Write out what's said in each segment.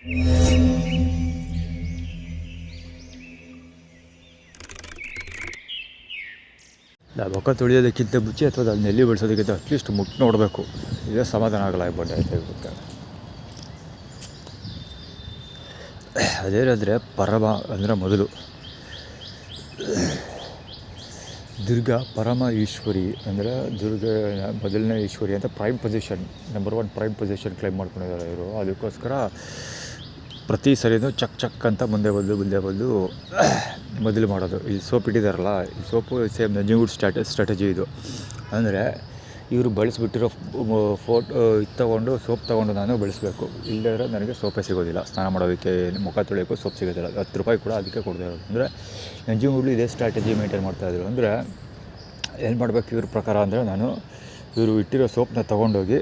ಮುಖ ತೊಳೆಯೋದಕ್ಕಿಂತ ಮುಂಚೆ ಅಥವಾ ಅದು ನೆಲ್ಲಿ ಬೆಳೆಸೋದಕ್ಕಿಂತ ಅಟ್ಲೀಸ್ಟ್ ಮುಟ್ಟು ನೋಡಬೇಕು. ಇದೇ ಸಮಾಧಾನ ಆಗಲ್ಲ ಬಡ್ಡೆ ತೆಗೆದುಬಿಟ್ಟು. ಅದೇನಾದರೆ ಪರಮ ಅಂದರೆ ಮೊದಲು ದುರ್ಗಾ ಪರಮ ಈಶ್ವರಿ ಅಂದರೆ ಮೊದಲನೇ ಈಶ್ವರಿ ಅಂತ prime position, number 1 prime position claim ಮಾಡ್ಕೊಂಡಿದ್ದಾರೆ ಇವರು. ಅದಕ್ಕೋಸ್ಕರ ಪ್ರತಿ ಸರಿನೂ ಚಕ್ ಅಂತ ಮುಂದೆ ಬಂದು ಮೊದಲು ಮಾಡೋದು. ಈ ಸೋಪ್ ಇಟ್ಟಿದ್ದಾರಲ್ಲ, ಈ ಸೋಪು ಸೇಮ್ ನಂಜನಗೂಡು ಸ್ಟ್ರಾಟಜಿ ಇದು. ಅಂದರೆ ಇವರು ಬಳಸಿಬಿಟ್ಟಿರೋ ತೊಗೊಂಡು ಸೋಪ್ ತೊಗೊಂಡು ನಾನು ಬಳಸಬೇಕು. ಇಲ್ಲದ್ರೆ ನನಗೆ ಸೋಪೇ ಸಿಗೋದಿಲ್ಲ. ಸ್ನಾನ ಮಾಡೋದಕ್ಕೆ, ಮುಖ ತೊಳೆಯೋಕ್ಕೂ ಸೋಪ್ ಸಿಗೋದಿಲ್ಲ. 10 ರೂಪಾಯಿ ಕೂಡ ಅದಕ್ಕೆ ಕೊಡದೇ ಇರೋದು. ಅಂದರೆ ನಂಜನಗೂಡು ಇದೇ ಸ್ಟ್ರಾಟಜಿ ಮೇಂಟೈನ್ ಮಾಡ್ತಾಯಿದ್ರು. ಅಂದರೆ ಏನು ಮಾಡಬೇಕು ಇವ್ರ ಪ್ರಕಾರ ಅಂದರೆ, ನಾನು ಇವರು ಇಟ್ಟಿರೋ ಸೋಪ್ನ ತೊಗೊಂಡೋಗಿ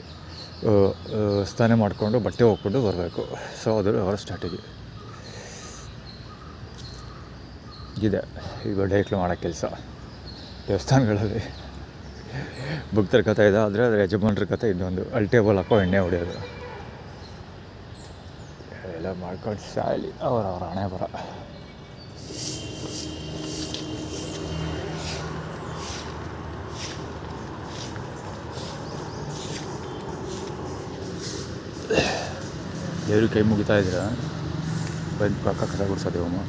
ಸ್ನಾನ ಮಾಡಿಕೊಂಡು ಬಟ್ಟೆ ಹೋಗ್ಕೊಂಡು ಬರಬೇಕು. ಸೊ ಅದು ಅವರ ಸ್ಟ್ರಾಟಜಿ ಇದೆ. ಈಗ ಡೈಕ್ಲು ಮಾಡೋ ಕೆಲಸ ದೇವಸ್ಥಾನಗಳಲ್ಲಿ ಭಕ್ತರ ಕಥೆ ಇದೆ. ಆದರೆ ಅದರ ಯಜಮಾನ್ರ ಕಥೆ ಇನ್ನೊಂದು. ಅಲ್ಟೇಬಲ್ ಹಾಕೋ ಎಣ್ಣೆ ಹೊಡೆಯೋದು ಎಲ್ಲ ಮಾಡ್ಕೊಂಡು ಸಾಯಲಿ ಅವರ ಹಣೆ ಬರ. ದೇವ್ರ ಕೈ ಮುಗಿತಾ ಇದ್ರೆ ಬಂದು ಪಕ್ಕ ಕಸ ಗುಡಿಸೋದು ಅಮ್ಮ.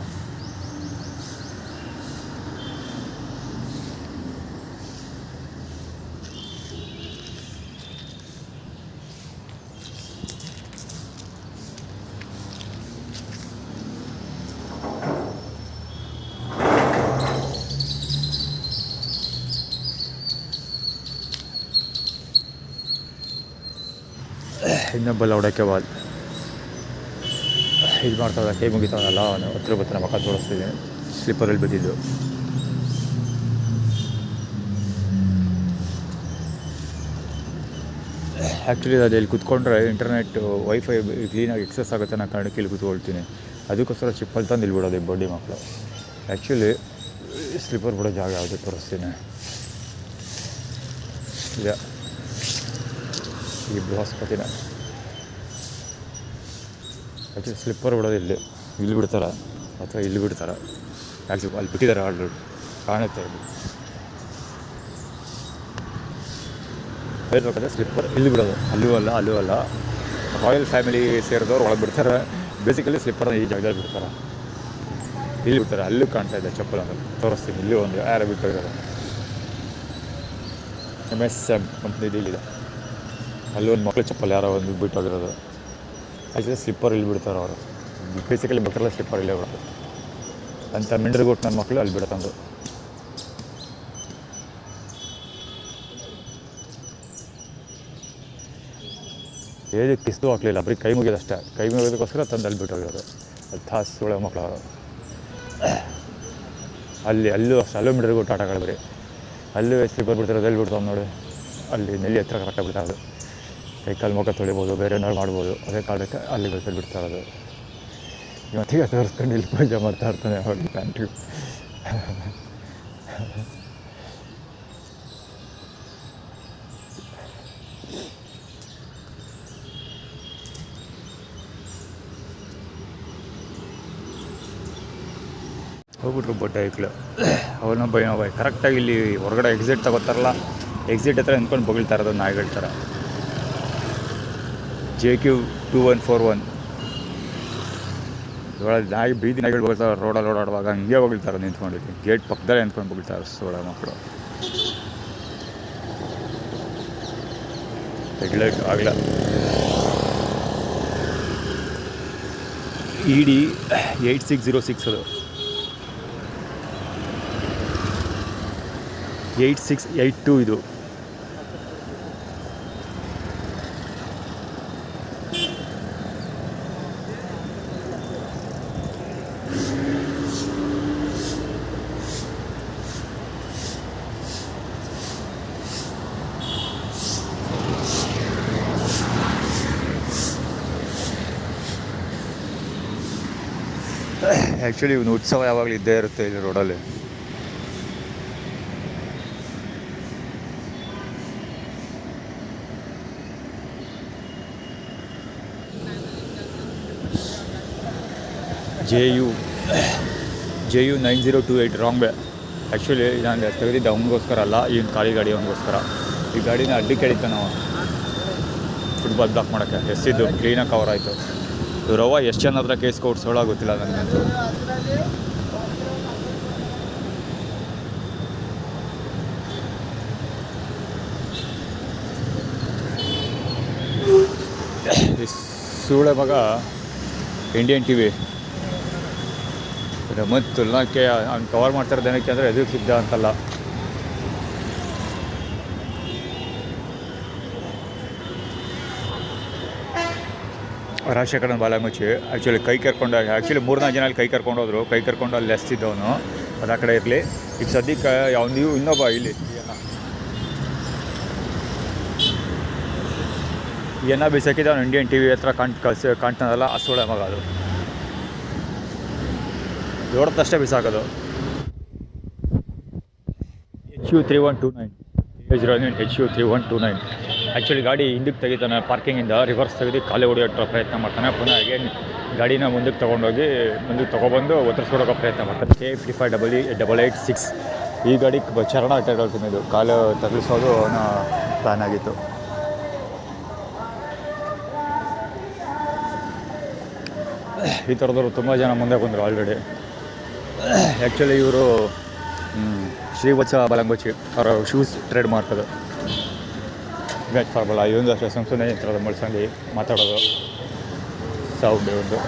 ಇನ್ನೊಬ್ಬಲ್ಲ ಹೊಡೋಕ್ಕೆ ಬಾಲ್ ಇದು ಮಾಡ್ತಾವೆ. ಕೈ ಮುಗಿತಾವಲ್ಲ ಅವನು ಹತ್ರ ಬತ್ತನ ಮಕ್ಕ ತೋರಿಸ್ತಿದ್ದೀನಿ. ಸ್ಲಿಪ್ಪರಲ್ಲಿ ಬಿದ್ದಿದ್ದು. ಆ್ಯಕ್ಚುಲಿ ಅದು ಇಲ್ಲಿ ಕೂತ್ಕೊಂಡ್ರೆ ಇಂಟರ್ನೆಟ್ ವೈಫೈ ಕ್ಲೀನಾಗಿ ಎಕ್ಸಸ್ ಆಗುತ್ತೆ ಅನ್ನೋ ಕಾರಣಕ್ಕೆ ಇಲ್ಲಿ ಕೂತ್ಕೊಳ್ತೀನಿ. ಅದಕ್ಕೋಸ್ಕರ ಚಿಪ್ಪಲ್ಲಿ ತಂದು ಇಲ್ಲಿ ಬಿಡೋದು ಈ ಬಡ್ಡಿ ಮಕ್ಕಳು. ಆ್ಯಕ್ಚುಲಿ ಸ್ಲಿಪ್ಪರ್ ಬಿಡೋ ಜಾಗ ಯಾವುದು ತೋರಿಸ್ತೀನಿ. ಇದೆ ಈ ಬೃಹಸ್ಪತಿನ. ಆ್ಯಕ್ಚುಲಿ ಸ್ಲಿಪ್ಪರ್ ಬಿಡೋದು ಇಲ್ಲಿ ಬಿಡ್ತಾರೆ ಅಥವಾ ಇಲ್ಲಿ ಬಿಡ್ತಾರೆ. ಆ್ಯಕ್ಚುಲಿ ಅಲ್ಲಿ ಬಿಟ್ಟಿದ್ದಾರೆ ಆಲ್ರೆಡಿ ಕಾಣುತ್ತೆ. ಹೇಳ್ಬೇಕಾದ್ರೆ ಸ್ಲಿಪ್ಪರ್ ಇಲ್ಲಿ ಬಿಡೋದು, ಅಲ್ಲೂ ಅಲ್ಲ. ರಾಯಲ್ ಫ್ಯಾಮಿಲಿ ಸೇರಿದವ್ರು ಒಳಗೆ ಬಿಡ್ತಾರೆ. ಬೇಸಿಕಲಿ ಸ್ಲಿಪ್ಪರ್ನ ಈ ಜಾಗದಲ್ಲಿ ಬಿಡ್ತಾರೆ. ಇಲ್ಲಿ ಬಿಡ್ತಾರೆ. ಅಲ್ಲೂ ಕಾಣ್ತಾ ಇದೆ ಚಪ್ಪಲ್ ಅಂತ ತೋರಿಸ್ತೀನಿ. ಇಲ್ಲಿ ಒಂದು ಯಾರು ಬಿಟ್ಟೋಗಿರೋದು MSM ಕಂಪ್ನಿದು ಇಲ್ಲಿದೆ. ಅಲ್ಲೊಂದು ಮಕ್ಕಳು ಚಪ್ಪಲ್ ಯಾರೋ ಒಂದು ಬಿಟ್ಟೋಗಿರೋದು. ಆ್ಯಕ್ಚುಲಿ ಸ್ಲಿಪ್ಪರ್ ಇಲ್ಲಿ ಬಿಡ್ತಾರೆ ಅವರು. ಬೇಸಿಕಲಿ ಮಕ್ಕಳೆಲ್ಲ ಸ್ಲಿಪ್ಪರ್ ಇಲ್ಲೇ ಬಿಡೋದು ಅಂತ ಮಿಂಡ್ರಿಗೊಟ್ಟು ನನ್ನ ಮಕ್ಕಳು ಅಲ್ಲಿ ಬಿಡತ್ತಂದು. ಏಜ್ ಕಿಸ್ತು ಹಾಕಲಿಲ್ಲ, ಬರೀ ಕೈ ಮುಗಿಯೋದಷ್ಟೇ. ಕೈ ಮುಗಿಯೋದಕ್ಕೋಸ್ಕರ ತಂದು ಅಲ್ಲಿ ಬಿಟ್ಟೋಗಿರೋದು. ಅದು ತಾಸು ಒಳ್ಳೆ ಮಕ್ಕಳು ಅವರು. ಅಲ್ಲೂ ಮಿಂಡ್ರಿಗೊಟ್ಟು ಆಟಗಳು ಬರೀ ಅಲ್ಲೂ ಸ್ಲಿಪ್ಪರ್ ಬಿಡ್ತಿರೋದು. ಎಲ್ಲಿ ಬಿಡ್ತಾವೆ ನೋಡಿ, ಅಲ್ಲಿ ನೆಲ್ಲಿ ಹತ್ರ ಕರೆಕ್ಟಾಗಿ ಬಿಡ್ತಾಯಿರೋದು. ಕೈ ಕಾಲು ಮುಖ ತೊಳಿಬೋದು, ಬೇರೆ ಏನಾದ್ರು ಮಾಡ್ಬೋದು. ಅದೇ ಕಾರಣಕ್ಕೆ ಅಲ್ಲಿ ಬಿಡ್ತಾ ಇರೋದು. ಇವತ್ತಿಗೆ ತೋರಿಸ್ಕೊಂಡು ಇಲ್ಲಿ ಪೂಜೆ ಮಾಡ್ತಾ ಇರ್ತಾನೆ ಅವ್ರಿಗೆ ಪ್ಯಾಂಟ್ರಿ. ಹೋಗ್ಬಿಟ್ರು ಬಡ್ಡೆ ಐಕ್ಳು. ಅವನ ಭಯ ಕರೆಕ್ಟಾಗಿ ಇಲ್ಲಿ ಹೊರಗಡೆ ಎಕ್ಸಿಟ್ ತಗೋತಾರಲ್ಲ, ಎಕ್ಸಿಟ್ ಹತ್ರ ನಿಂತ್ಕೊಂಡು ಬೊಗಳ್ತಾ ಇರೋದು ನಾಯಿಗಳ ಥರ. JQ2141 ಇವಾಗ ನಾಯಿ ಬೀದಿ ನಾಯಿಗಳು ಬಗ್ತಾರೆ ರೋಡಲ್ಲಿ ಓಡಾಡುವಾಗ. ಹಂಗೆ ಬಗ್ತಾರೆ ನಿಂತ್ಕೊಂಡಿದ್ದು. ಗೇಟ್ ಪಕ್ಕದಲ್ಲೇ ನಿಂತ್ಕೊಂಡು ಬಗ್ತಾರೆ ಸೋಳ ಮಕ್ಕಳು. ಹೆಡ್ಲೈಟ್ ಆಗಲ್ಲ. ED 8606 ಅದು 8682 ಇದು. ಆ್ಯಕ್ಚುಲಿ ಇವನು ಉತ್ಸವ ಯಾವಾಗಲೂ ಇದ್ದೇ ಇರುತ್ತೆ ಇಲ್ಲಿ ರೋಡಲ್ಲಿ. JU 9028 wrong way. ಆ್ಯಕ್ಚುಲಿ ನಾನು ತೆಗೆದಿದ್ದೆ ಅವನಿಗೋಸ್ಕರ ಅಲ್ಲ, ಈ ಖಾಲಿ ಗಾಡಿ ಅವನಿಗೋಸ್ಕರ. ಈ ಗಾಡಿನ ಅಡ್ಡಿ ಕೇಳಿತ್ತು ನಾವು ಫುಟ್ಬಾಲ್ ಬ್ಲಾಕ್ ಮಾಡೋಕ್ಕೆ. ಎಸ್ಸಿದ್ದು ಕ್ಲೀನಾಗಿ ಕವರ್ ಆಯಿತು. ರವ ಎಷ್ಟು ಜನ ಹತ್ರ ಕೇಸ್ ಕೊಡ್ಸೋಳ ಗೊತ್ತಿಲ್ಲ ನನಗಂತೂ. ಸೂಳೆ ಮಗ ಇಂಡಿಯನ್ ಟಿ ವಿ ಮತ್ತು ತುಲನಾಕ್ಕೆ ಅವ್ನು ಕವರ್ ಮಾಡ್ತಾರೆ ಜನಕ್ಕೆ ಅಂದರೆ ಎದುರು ಸಿದ್ಧ ಅಂತಲ್ಲ. ರಾಜಶೇಖರನ್ ಬಾಲಮುಚ್ಚಿ ಆ್ಯಕ್ಚುಲಿ ಕೈ ಕರ್ಕೊಂಡು, ಆ್ಯಕ್ಚುಲಿ 3-4 ಜನ ಕೈ ಕರ್ಕೊಂಡೋದ್ರು. ಕೈ ಕರ್ಕೊಂಡು ಅಲ್ಲಿ ಎಸ್ತಿದ್ದವನು, ಅದು ಆ ಕಡೆ ಇರಲಿ. ಈಗ ಸದ್ಯಕ್ಕೆ ನೀವು ಇನ್ನೊಬ್ಬ ಇಲ್ಲಿ ಏನ ಬಿಸಾಕಿದ ಅವ್ನು ಇಂಡಿಯನ್ ಟಿ ವಿ ಹತ್ರ ಕಾಣ್ತಾನಲ್ಲ, ಅಸೋಳೆ ಮಗ ಅದು. ದೊಡ್ಡದಷ್ಟೇ ಬಿಸಾಕೋದು. HU3129 ಆ್ಯಕ್ಚುಲಿ ಗಾಡಿ ಹಿಂದಕ್ಕೆ ತೆಗಿತಾನೆ, ಪಾರ್ಕಿಂಗಿಂದ ರಿವರ್ಸ್ ತೆಗೆದು ಕಾಲೇ ಹೊಡೆಯೋ ಪ್ರಯತ್ನ ಮಾಡ್ತಾನೆ. ಪುನಃ ಅಗೇನ್ ಗಾಡಿನ ಮುಂದಕ್ಕೆ ತೊಗೊಂಡೋಗಿ ತೊಗೊಬಂದು ಒತ್ತರಿಸ್ಕೊಡೋಕೆ ಪ್ರಯತ್ನ ಮಾಡ್ತಾನೆ. K558886 ಈ ಗಾಡಿ ಚರಣ ಅಟ್ಟಾಡ್ತೀನಿ. ಇದು ಕಾಲು ತಗಲಿಸೋದು ಅವನ ಪ್ಲ್ಯಾನ್ ಆಗಿತ್ತು. ಈ ಥರದವರು ತುಂಬ ಜನ ಮುಂದೆ ಬಂದರು ಆಲ್ರೆಡಿ. ಆ್ಯಕ್ಚುಲಿ ಇವರು ಶ್ರೀವತ್ಸ ಬಲಂಗೋಚಿ ಅವರ ಶೂಸ್ ಟ್ರೇಡ್ ಮಾಡ್ತದೆ. ಬ್ಯಾಟ್ ಫಾರ್ಬಲ್ಲ ಇವೊಂದು ಅಷ್ಟೇ ಸುಮ್ಮನೆ ಈ ಥರದ ಮಳ್ಸಂಗಿ ಮಾತಾಡೋದು ಸೌಂಡ್. ಒಂದು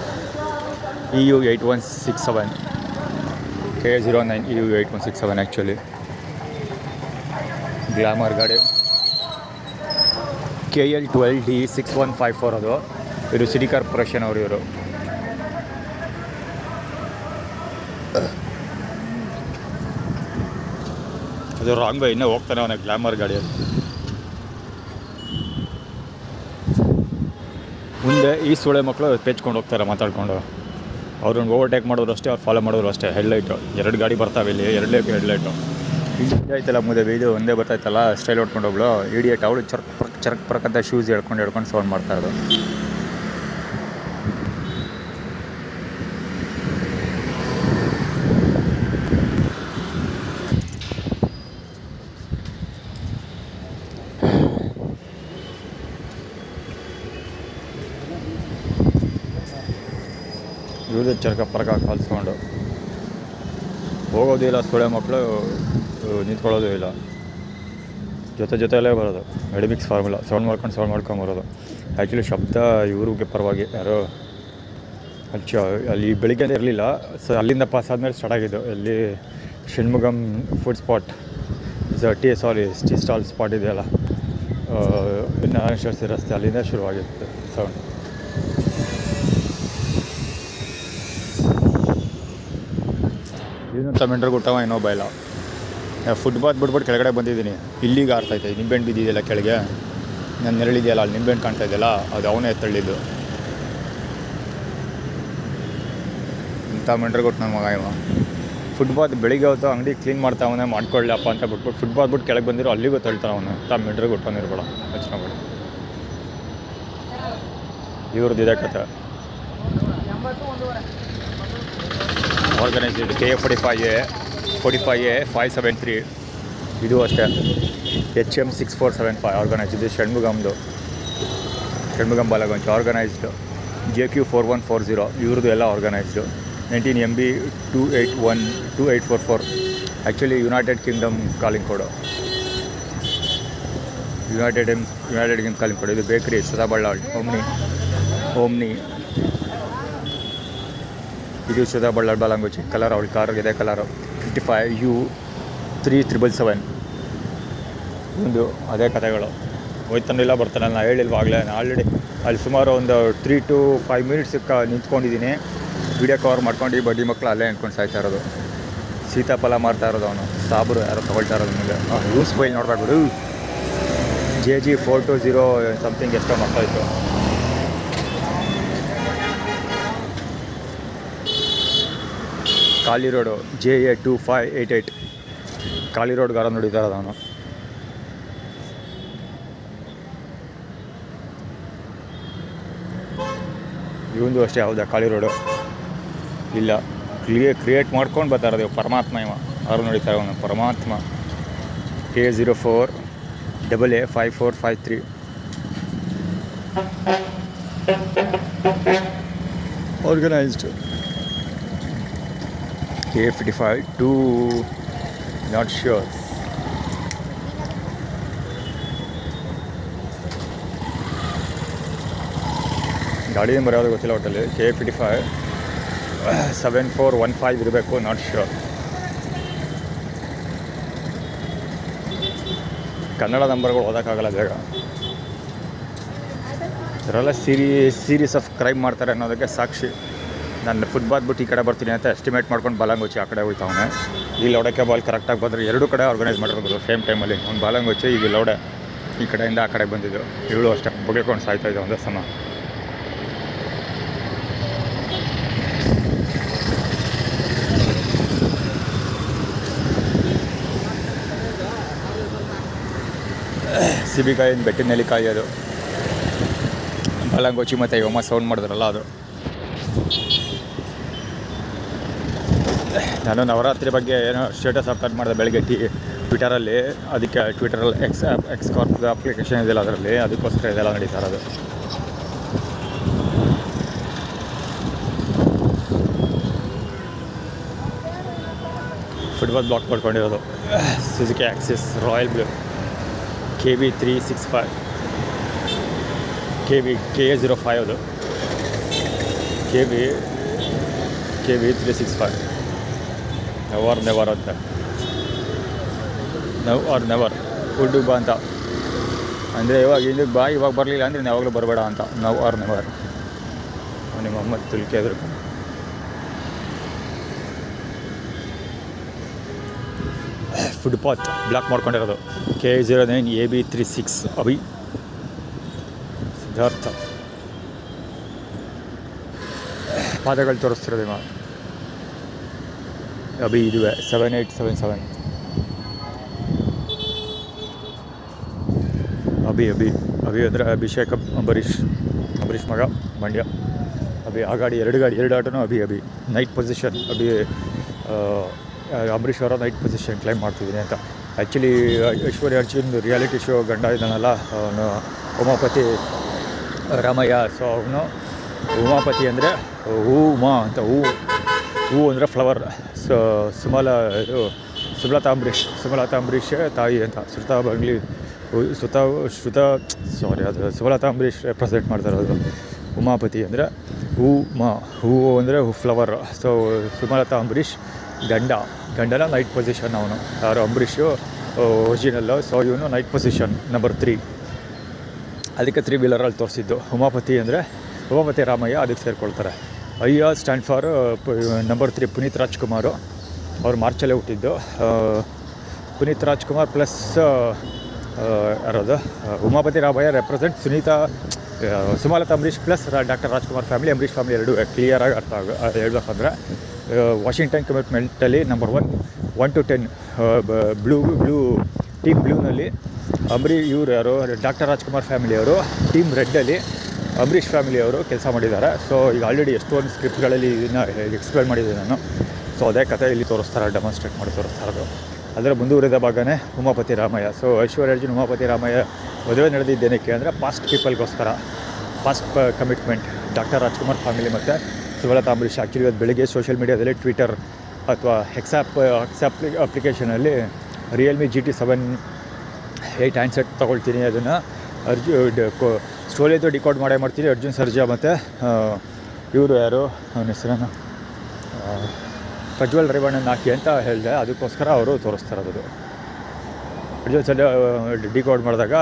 EU 8167 K09 EU 8167 actually glamour ಗಾಡಿ. KL12D 6154 ಅದು. ಇವರು ಸಿಟಿ ಕಾರ್ಪೊರೇಷನ್ ಅವರು. ಇವರು ಅದು ರಾಂಗ್ ವೇ ಇನ್ನೂ ಹೋಗ್ತಾನೆ ಅವನ ಗ್ಲಾಮರ್ ಗಾಡಿಯಲ್ಲಿ. ಮುಂದೆ ಈ ಸೂಳೆ ಮಕ್ಕಳು ಪೇಚ್ಕೊಂಡು ಹೋಗ್ತಾರೆ ಮಾತಾಡ್ಕೊಂಡು. ಅವ್ರನ್ನ ಓವರ್ಟೇಕ್ ಮಾಡೋರು ಅಷ್ಟೇ, ಅವ್ರು ಫಾಲೋ ಮಾಡೋರು ಅಷ್ಟೇ. ಹೆಡ್ಲೈಟು 2 ಗಾಡಿ ಬರ್ತಾವೆ ಇಲ್ಲಿ, 2 ಹೆಡ್ಲೈಟು. ಹಿಂದೆ ಆಯ್ತಲ್ಲ ಮುಂದೆ ಇದು ಒಂದೇ ಬರ್ತಾಯ್ತಲ್ಲ, ಸ್ಟೈಲ್ ಹೊಡ್ಕೊಂಡು ಹೋಗ್ಲು ಇಡಿಯಟ್. ಅವಳು ಚರಕ್ ಪ್ರಕಂತ ಶೂಸ್ ಹೇಳ್ಕೊಂಡು ಸೌಂಡ್ ಮಾಡ್ತಾಯಿರೋದು. ಇವ್ರದ್ದು ಚರಕ ಪರಕ ಕಲ್ಸ್ಕೊಂಡು ಹೋಗೋದು ಇಲ್ಲ. ಸೊಳ್ಳೆ ಮಕ್ಕಳು ನಿಂತ್ಕೊಳ್ಳೋದು ಇಲ್ಲ, ಜೊತೆಯಲ್ಲೇ ಬರೋದು. Medimix formula sound ಮಾಡ್ಕೊಂಬರೋದು. ಆ್ಯಕ್ಚುಲಿ ಶಬ್ದ ಇವ್ರಿಗೆ ಪರವಾಗಿ ಯಾರೋ ಅಲ್ಲಿ ಬೆಳಿಗ್ಗೆ ಇರಲಿಲ್ಲ. ಸೊ ಅಲ್ಲಿಂದ ಪಾಸ್ ಆದಮೇಲೆ ಸ್ಟಾರ್ಟ್ ಆಗಿದ್ದು. ಇಲ್ಲಿ Shanmugam food spot tea stall spot ಇದೆಯಲ್ಲ, ನಾರಾಯಣ ರಸ್ತೆ, ಅಲ್ಲಿಂದ ಶುರುವಾಗಿತ್ತು ಸೌಂಡ್. ಇನ್ನೊಂದು ಟಮೆಂಟ್ರ್ ಕೊಟ್ಟವ ಇನ್ನೊಬ್ಬ ಇಲ್ಲ. ಫುಟ್ಪಾತ್ ಬಿಟ್ಬಿಟ್ಟು ಕೆಳಗಡೆ ಬಂದಿದ್ದೀನಿ. ಇಲ್ಲಿಗೆ ಆಡ್ತಾಯಿದ್ದೆ. ನಿಂಬೆಹಣ್ಣು ಬಿದ್ದಿದೆಯಲ್ಲ ಕೆಳಗೆ, ನನ್ನ ನೆರಳಿದೆಯಲ್ಲ ಅಲ್ಲಿ ನಿಂಬೆಹಣ್ಣು ಕಾಣ್ತಾ ಇದೆಯಲ್ಲ, ಅದು ಅವನೇ ಎತ್ತಳ್ಳಿದ್ದು. ಇಂಥ ಮೆಂಟ್ರ್ ಕೊಟ್ಟು ನನ್ನ ಮಗ ಇವ. ಫುಟ್ಪಾತ್ ಬೆಳಿಗ್ಗೆ ಹೊತ್ತು ಅಂಗಡಿ ಕ್ಲೀನ್ ಮಾಡ್ತಾವನೇ, ಮಾಡ್ಕೊಳ್ಳಪ್ಪ ಅಂತ ಬಿಟ್ಬಿಟ್ಟು ಫುಟ್ಪಾತ್ ಬಿಟ್ಟು ಕೆಳಗೆ ಬಂದಿರೋ ಅಲ್ಲಿಗೂ ತಳ್ತಾನೆ ಅವನು. ಇಂಥ ಮೆಂಟ್ರ್ ಕೊಟ್ಟವನಿರ್ಬೇಡ, ಯೋಚನೆ ಮಾಡಿ. ಇವ್ರದ್ದು ಇದೆ ಕತೆ. ಆರ್ಗನೈಸ್ಡ್ KF45A 573 ಇದು ಅಷ್ಟೇ. HM 6475 organised. ಇದು ಷಣ್ಮುಗಂ ಬಾಲಗಂಚ್ ಆರ್ಗನೈಸ್ಡ್. JQ 4140 ಇವ್ರದ್ದು ಎಲ್ಲ organised. 19 MB 2844 actually United Kingdom calling code. United Kingdom calling code. ಇದು ಬೇಕ್ರಿ ಶ್ರದ್ಧಾ ಓಮ್ನಿ ಇದು ಶ್ರದ್ಧಾ ಬಳ್ಳಾಳ್ ಬಾಲಂಗುಚಿ. ಕಲರ್ ಅವಳ ಕಾರ್ ಇದೆ ಕಲರು 55 U 3777. ಒಂದು ಅದೇ ಕಥೆಗಳು. ಹೋಯ್ತಾನಿಲ್ಲ ಬರ್ತಾನೆ. ನಾನು ಹೇಳಿಲ್ವಾಗಲೇ, ನಾನು ಆಲ್ರೆಡಿ ಅಲ್ಲಿ ಸುಮಾರು ಒಂದು 3 to 5 minutes ನಿಂತ್ಕೊಂಡಿದ್ದೀನಿ. ವೀಡಿಯೋ ಕವರ್ ಮಾಡ್ಕೊಂಡು ಈ ಬಡ್ಡಿ ಮಕ್ಕಳು ಅಲ್ಲೇ ಅಂದ್ಕೊಂಡು ಸಾಯ್ತಾ ಇರೋದು. ಸೀತಾಫಲ ಮಾರ್ತಾ ಇರೋದು ಅವನು. ಸಾಬ್ರು ಯಾರೋ ತೊಗೊಳ್ತಾ ಇರೋದು ನಿಮಗೆ. ಯೂಸ್ ಬೈಲ್ ನೋಡ್ಬೇಕು. JG 420 ಸಮಥಿಂಗ್ ಎಷ್ಟೋ ಮಾಡ್ತಾಯಿತ್ತು. ಖಾಲಿ ರೋಡು JA 2588 ಖಾಲಿ ರೋಡ್ ಗಾರ ನೋಡಿದ್ದಾರೆ ಅವನು. ಇವಂದು ಅಷ್ಟೇ. ಹೌದಾ ಖಾಲಿ ರೋಡು. ಇಲ್ಲ, ಕ್ರಿಯೇಟ್ ಮಾಡ್ಕೊಂಡು ಬರ್ತಾರೆ ಅದು ಪರಮಾತ್ಮ. ಇವ ಅವ್ರು ನೋಡಿತಾರೆ ಅವನು ಪರಮಾತ್ಮ. K04AA5453 organised. K55 2 not sure. ಗಾಡಿ ನಂಬರ್ ಯಾವುದು ಗೊತ್ತಿಲ್ಲ. ಒಟ್ಟಲ್ಲಿ K55 7415 ಇರಬೇಕು, ನಾಟ್ ಶ್ಯೂರ್. ಕನ್ನಡ ನಂಬರ್ಗಳು ಓದೋಕ್ಕಾಗಲ್ಲ ಬೇಗ. ಇವರೆಲ್ಲ ಸೀರೀಸ್ ಆಫ್ ಕ್ರೈಮ್ ಮಾಡ್ತಾರೆ ಅನ್ನೋದಕ್ಕೆ ಸಾಕ್ಷಿ. ನಾನು ಫುಟ್ಬಾಲ್ ಬಿಟ್ಟು ಈ ಕಡೆ ಬರ್ತೀನಿ ಅಂತ ಎಸ್ಟಿಮೇಟ್ ಮಾಡ್ಕೊಂಡು ಬಾಲಂಗೋಚಿ ಆ ಕಡೆ ಹೋಗ್ತಾವನೆ. ಈ ಲೌಡಕ್ಕೆ ಬಾಲ್ ಕರೆಕ್ಟಾಗಿ ಬಂದರೆ ಎರಡು ಕಡೆ ಆರ್ಗನೈಸ್ ಮಾಡಿರ್ಬೋದು ಸೇಮ್ ಟೈಮಲ್ಲಿ. ಒಂದು ಬಾಲಂಗೋಚಿ, ಈಗ ಲೌಡೆ ಈ ಕಡೆಯಿಂದ ಆ ಕಡೆ ಬಂದಿದ್ದು. ಇವಳು ಅಷ್ಟೇ ಬಗೆಕೊಂಡು ಸಾಯ್ತಾಯಿದ್ದೆ ಒಂದೇ ಸಮ. ಸಿಬಿಕಾಯಿ ಬೆಟ್ಟಿನಲ್ಲಿ ಕಾಯೋದು, ಬಾಲಂಗೋಚಿ ಮತ್ತು ಯೋಮ ಸೌಂಡ್ ಮಾಡಿದ್ರಲ್ಲ ಅದು. ನಾನು ನವರಾತ್ರಿ ಬಗ್ಗೆ ಏನೋ ಸ್ಟೇಟಸ್ ಅಪ್ಲೋಡ್ ಮಾಡಿದೆ ಬೆಳಗ್ಗೆ ಟ್ವಿಟರಲ್ಲಿ. ಅದಕ್ಕೆ ಟ್ವಿಟರಲ್ಲಿ ಎಕ್ಸ್ ಕಾರ್ಪ್ ಅಪ್ಲಿಕೇಶನ್ ಇದೆಯಲ್ಲ, ಅದರಲ್ಲಿ ಅದಕ್ಕೋಸ್ಕರ ಇದೆಲ್ಲ ನಡೀತಾ ಇರೋದು. ಫುಟ್ಬಾಲ್ ಬ್ಲಾಕ್ ಮಾಡ್ಕೊಂಡಿರೋದು. Suzuki Access royal blue KB365 KA05 ಅದು KB365 ನೆವರ್ ಅಂತ. ನವ್ ಆರ್ ನೆವರ್ ಉರ್ದು ಬಾ ಅಂತ ಅಂದರೆ ಇವಾಗ ಹಿಂದಕ್ಕೆ ಬಾ, ಇವಾಗ ಬರಲಿಲ್ಲ ಅಂದರೆ ಯಾವಾಗಲೂ ಬರಬೇಡ ಅಂತ. ನವ್ ಆರ್ ನೆವರ್. ನಿಮ್ಮ ಮೊಹಮ್ಮದ್ ತುಲ್ಕಿ ಅದ್ರ ಫುಟ್ಪಾತ್ ಬ್ಲಾಕ್ ಮಾಡ್ಕೊಂಡಿರೋದು. K09 AB36 Abhi Siddhartha. ಪಾದಗಳು ತೋರಿಸ್ತಿರೋದು ಇವಾಗ ಅಭಿ. ಇದುವೆ 7877 ಅಭಿ ಅಂದರೆ ಅಭಿಷೇಕ್ ಅಂಬರೀಷ್ ಮಗ, ಮಂಡ್ಯ. ಅಭಿ ಆ ಗಾಡಿ ಎರಡು ಆಟೋನು ಅಭಿ ನೈಟ್ ಪೊಸಿಷನ್. ಅಂಬರೀಷ್ ಅವರ ನೈಟ್ ಪೊಸಿಷನ್ ಕ್ಲೈಮ್ ಮಾಡ್ತಿದ್ದೀನಿ ಅಂತ. ಆ್ಯಕ್ಚುಲಿ ಐಶ್ವರ್ಯ ಅರ್ಜುನ್ ರಿಯಾಲಿಟಿ ಶೋ ಗಂಡ ಇದ್ದಾನಲ್ಲ ಅವನು ಉಮಾಪತಿ ರಾಮಯ್ಯ. ಸೊ ಅವನು ಉಮಾಪತಿ ಅಂದರೆ ಉಮಾ ಅಂತ, ಹೂ ಅಂದರೆ ಫ್ಲವರ್. ಸೊ ಸುಮಲತಾ ಅಂಬರೀಷ್ ತಾಯಿ ಅಂತ. ಸುಮಲತಾ ಅಂಬರೀಷ್ ರೆಪ್ರೆಸೆಂಟ್ ಮಾಡ್ತಾರೆ ಅದು. ಉಮಾಪತಿ ಅಂದರೆ ಹೂವು ಅಂದರೆ ಫ್ಲವರ್. ಸೊ ಸುಮಲತಾ ಅಂಬರೀಷ್ ಗಂಡನ ನೈಟ್ ಪೊಸಿಷನ್ ಅವನು. ಯಾರು ಅಂಬರೀಷು ಒರಿಜಿನಲ್ಲು. ಸೊ ಇವನು ನೈಟ್ ಪೊಸಿಷನ್ ನಂಬರ್ 3. ಅದಕ್ಕೆ 3 ವೀಲರಲ್ಲಿ ತೋರಿಸಿದ್ದು. ಉಮಾಪತಿ ರಾಮಯ್ಯ ಅದಕ್ಕೆ ಸೇರಿಕೊಳ್ತಾರೆ. IR stand for number 3 Puneeth Rajkumar. ಅವ್ರು ಮಾರ್ಚಲ್ಲೇ ಹುಟ್ಟಿದ್ದು. ಪುನೀತ್ ರಾಜ್ಕುಮಾರ್ ಪ್ಲಸ್ ಯಾರದು Umapathi Ramaiah represent Sumalatha Ambareesh plus doctor Rajkumar family, Ambareesh family ಎರಡೂ ಕ್ಲಿಯರಾಗಿ ಅರ್ಥ ಹೇಳ್ಬೇಕಂದ್ರೆ. ವಾಷಿಂಗ್ಟನ್ ಕಮಿಟ್ಮೆಂಟಲ್ಲಿ ನಂಬರ್ 1 to 10 ಬ್ಲೂ ಟೀಮ್ ಬ್ಲೂನಲ್ಲಿ ಇವರು ಯಾರು ಡಾಕ್ಟರ್ ರಾಜ್ಕುಮಾರ್ ಫ್ಯಾಮಿಲಿಯವರು, ಟೀಮ್ ರೆಡ್ಡಲ್ಲಿ ಅಂಬರೀಷ್ ಫ್ಯಾಮಿಲಿಯವರು ಕೆಲಸ ಮಾಡಿದ್ದಾರೆ. ಸೊ ಈಗ ಆಲ್ರೆಡಿ ಎಷ್ಟೊಂದು ಸ್ಕ್ರಿಪ್ಟ್ಗಳಲ್ಲಿ ಇದನ್ನು ಎಕ್ಸ್ಪ್ಲೇನ್ ಮಾಡಿದ್ದೀನಿ ನಾನು. ಸೊ ಅದೇ ಕಥೆ ಇಲ್ಲಿ ಡೆಮಾನ್ಸ್ಟ್ರೇಟ್ ಮಾಡಿ ತೋರಿಸ್ತಾ ಇರೋದು. ಅದರ ಮುಂದುವರಿದ ಭಾಗನೇ ಉಮಾಪತಿ ರಾಮಯ್ಯ. ಸೊ ಐಶ್ವರ್ಯ ಅರ್ಜುನ್ ಉಮಾಪತಿ ರಾಮಯ್ಯ ಮದುವೆ ನಡೆದಿದ್ದೇನಕ್ಕೆ ಅಂದರೆ ಪಾಸ್ಟ್ ಪೀಪಲ್ಗೋಸ್ಕರ, past commitment. Doctor Rajkumar family ಮತ್ತು ಸುಮಲತಾ ಅಂಬರೀಷ್. ಆ್ಯಕ್ಚುಲಿ ಅದು ಬೆಳಗ್ಗೆ ಸೋಷಿಯಲ್ ಮೀಡಿಯಾದಲ್ಲಿ ಟ್ವಿಟರ್ ಅಥವಾ ಎಕ್ಸಾಪ್ ಅಪ್ಲಿಕೇಶನಲ್ಲಿ ರಿಯಲ್ಮಿ GT7 8 ಹ್ಯಾಂಡ್ಸೆಟ್ ತೊಗೊಳ್ತೀನಿ. ಅದನ್ನು ಸ್ಟೋರೇಜು ಡಿಕೋಡ್ ಮಾಡ್ತೀನಿ. ಅರ್ಜುನ್ ಸರ್ಜಾ ಮತ್ತು ಇವರು ಯಾರು ಅವನ ಹೆಸರನ್ನು ಪ್ರಜ್ವಲ್ ರೇವಣ್ಣನ ಹಾಕಿ ಅಂತ ಹೇಳಿದೆ. ಅದಕ್ಕೋಸ್ಕರ ಅವರು ತೋರಿಸ್ತಾ ಇರೋದು. ಅರ್ಜುನ್ ಸರ್ಜಾ ಡಿಕೋಡ್ ಮಾಡಿದಾಗ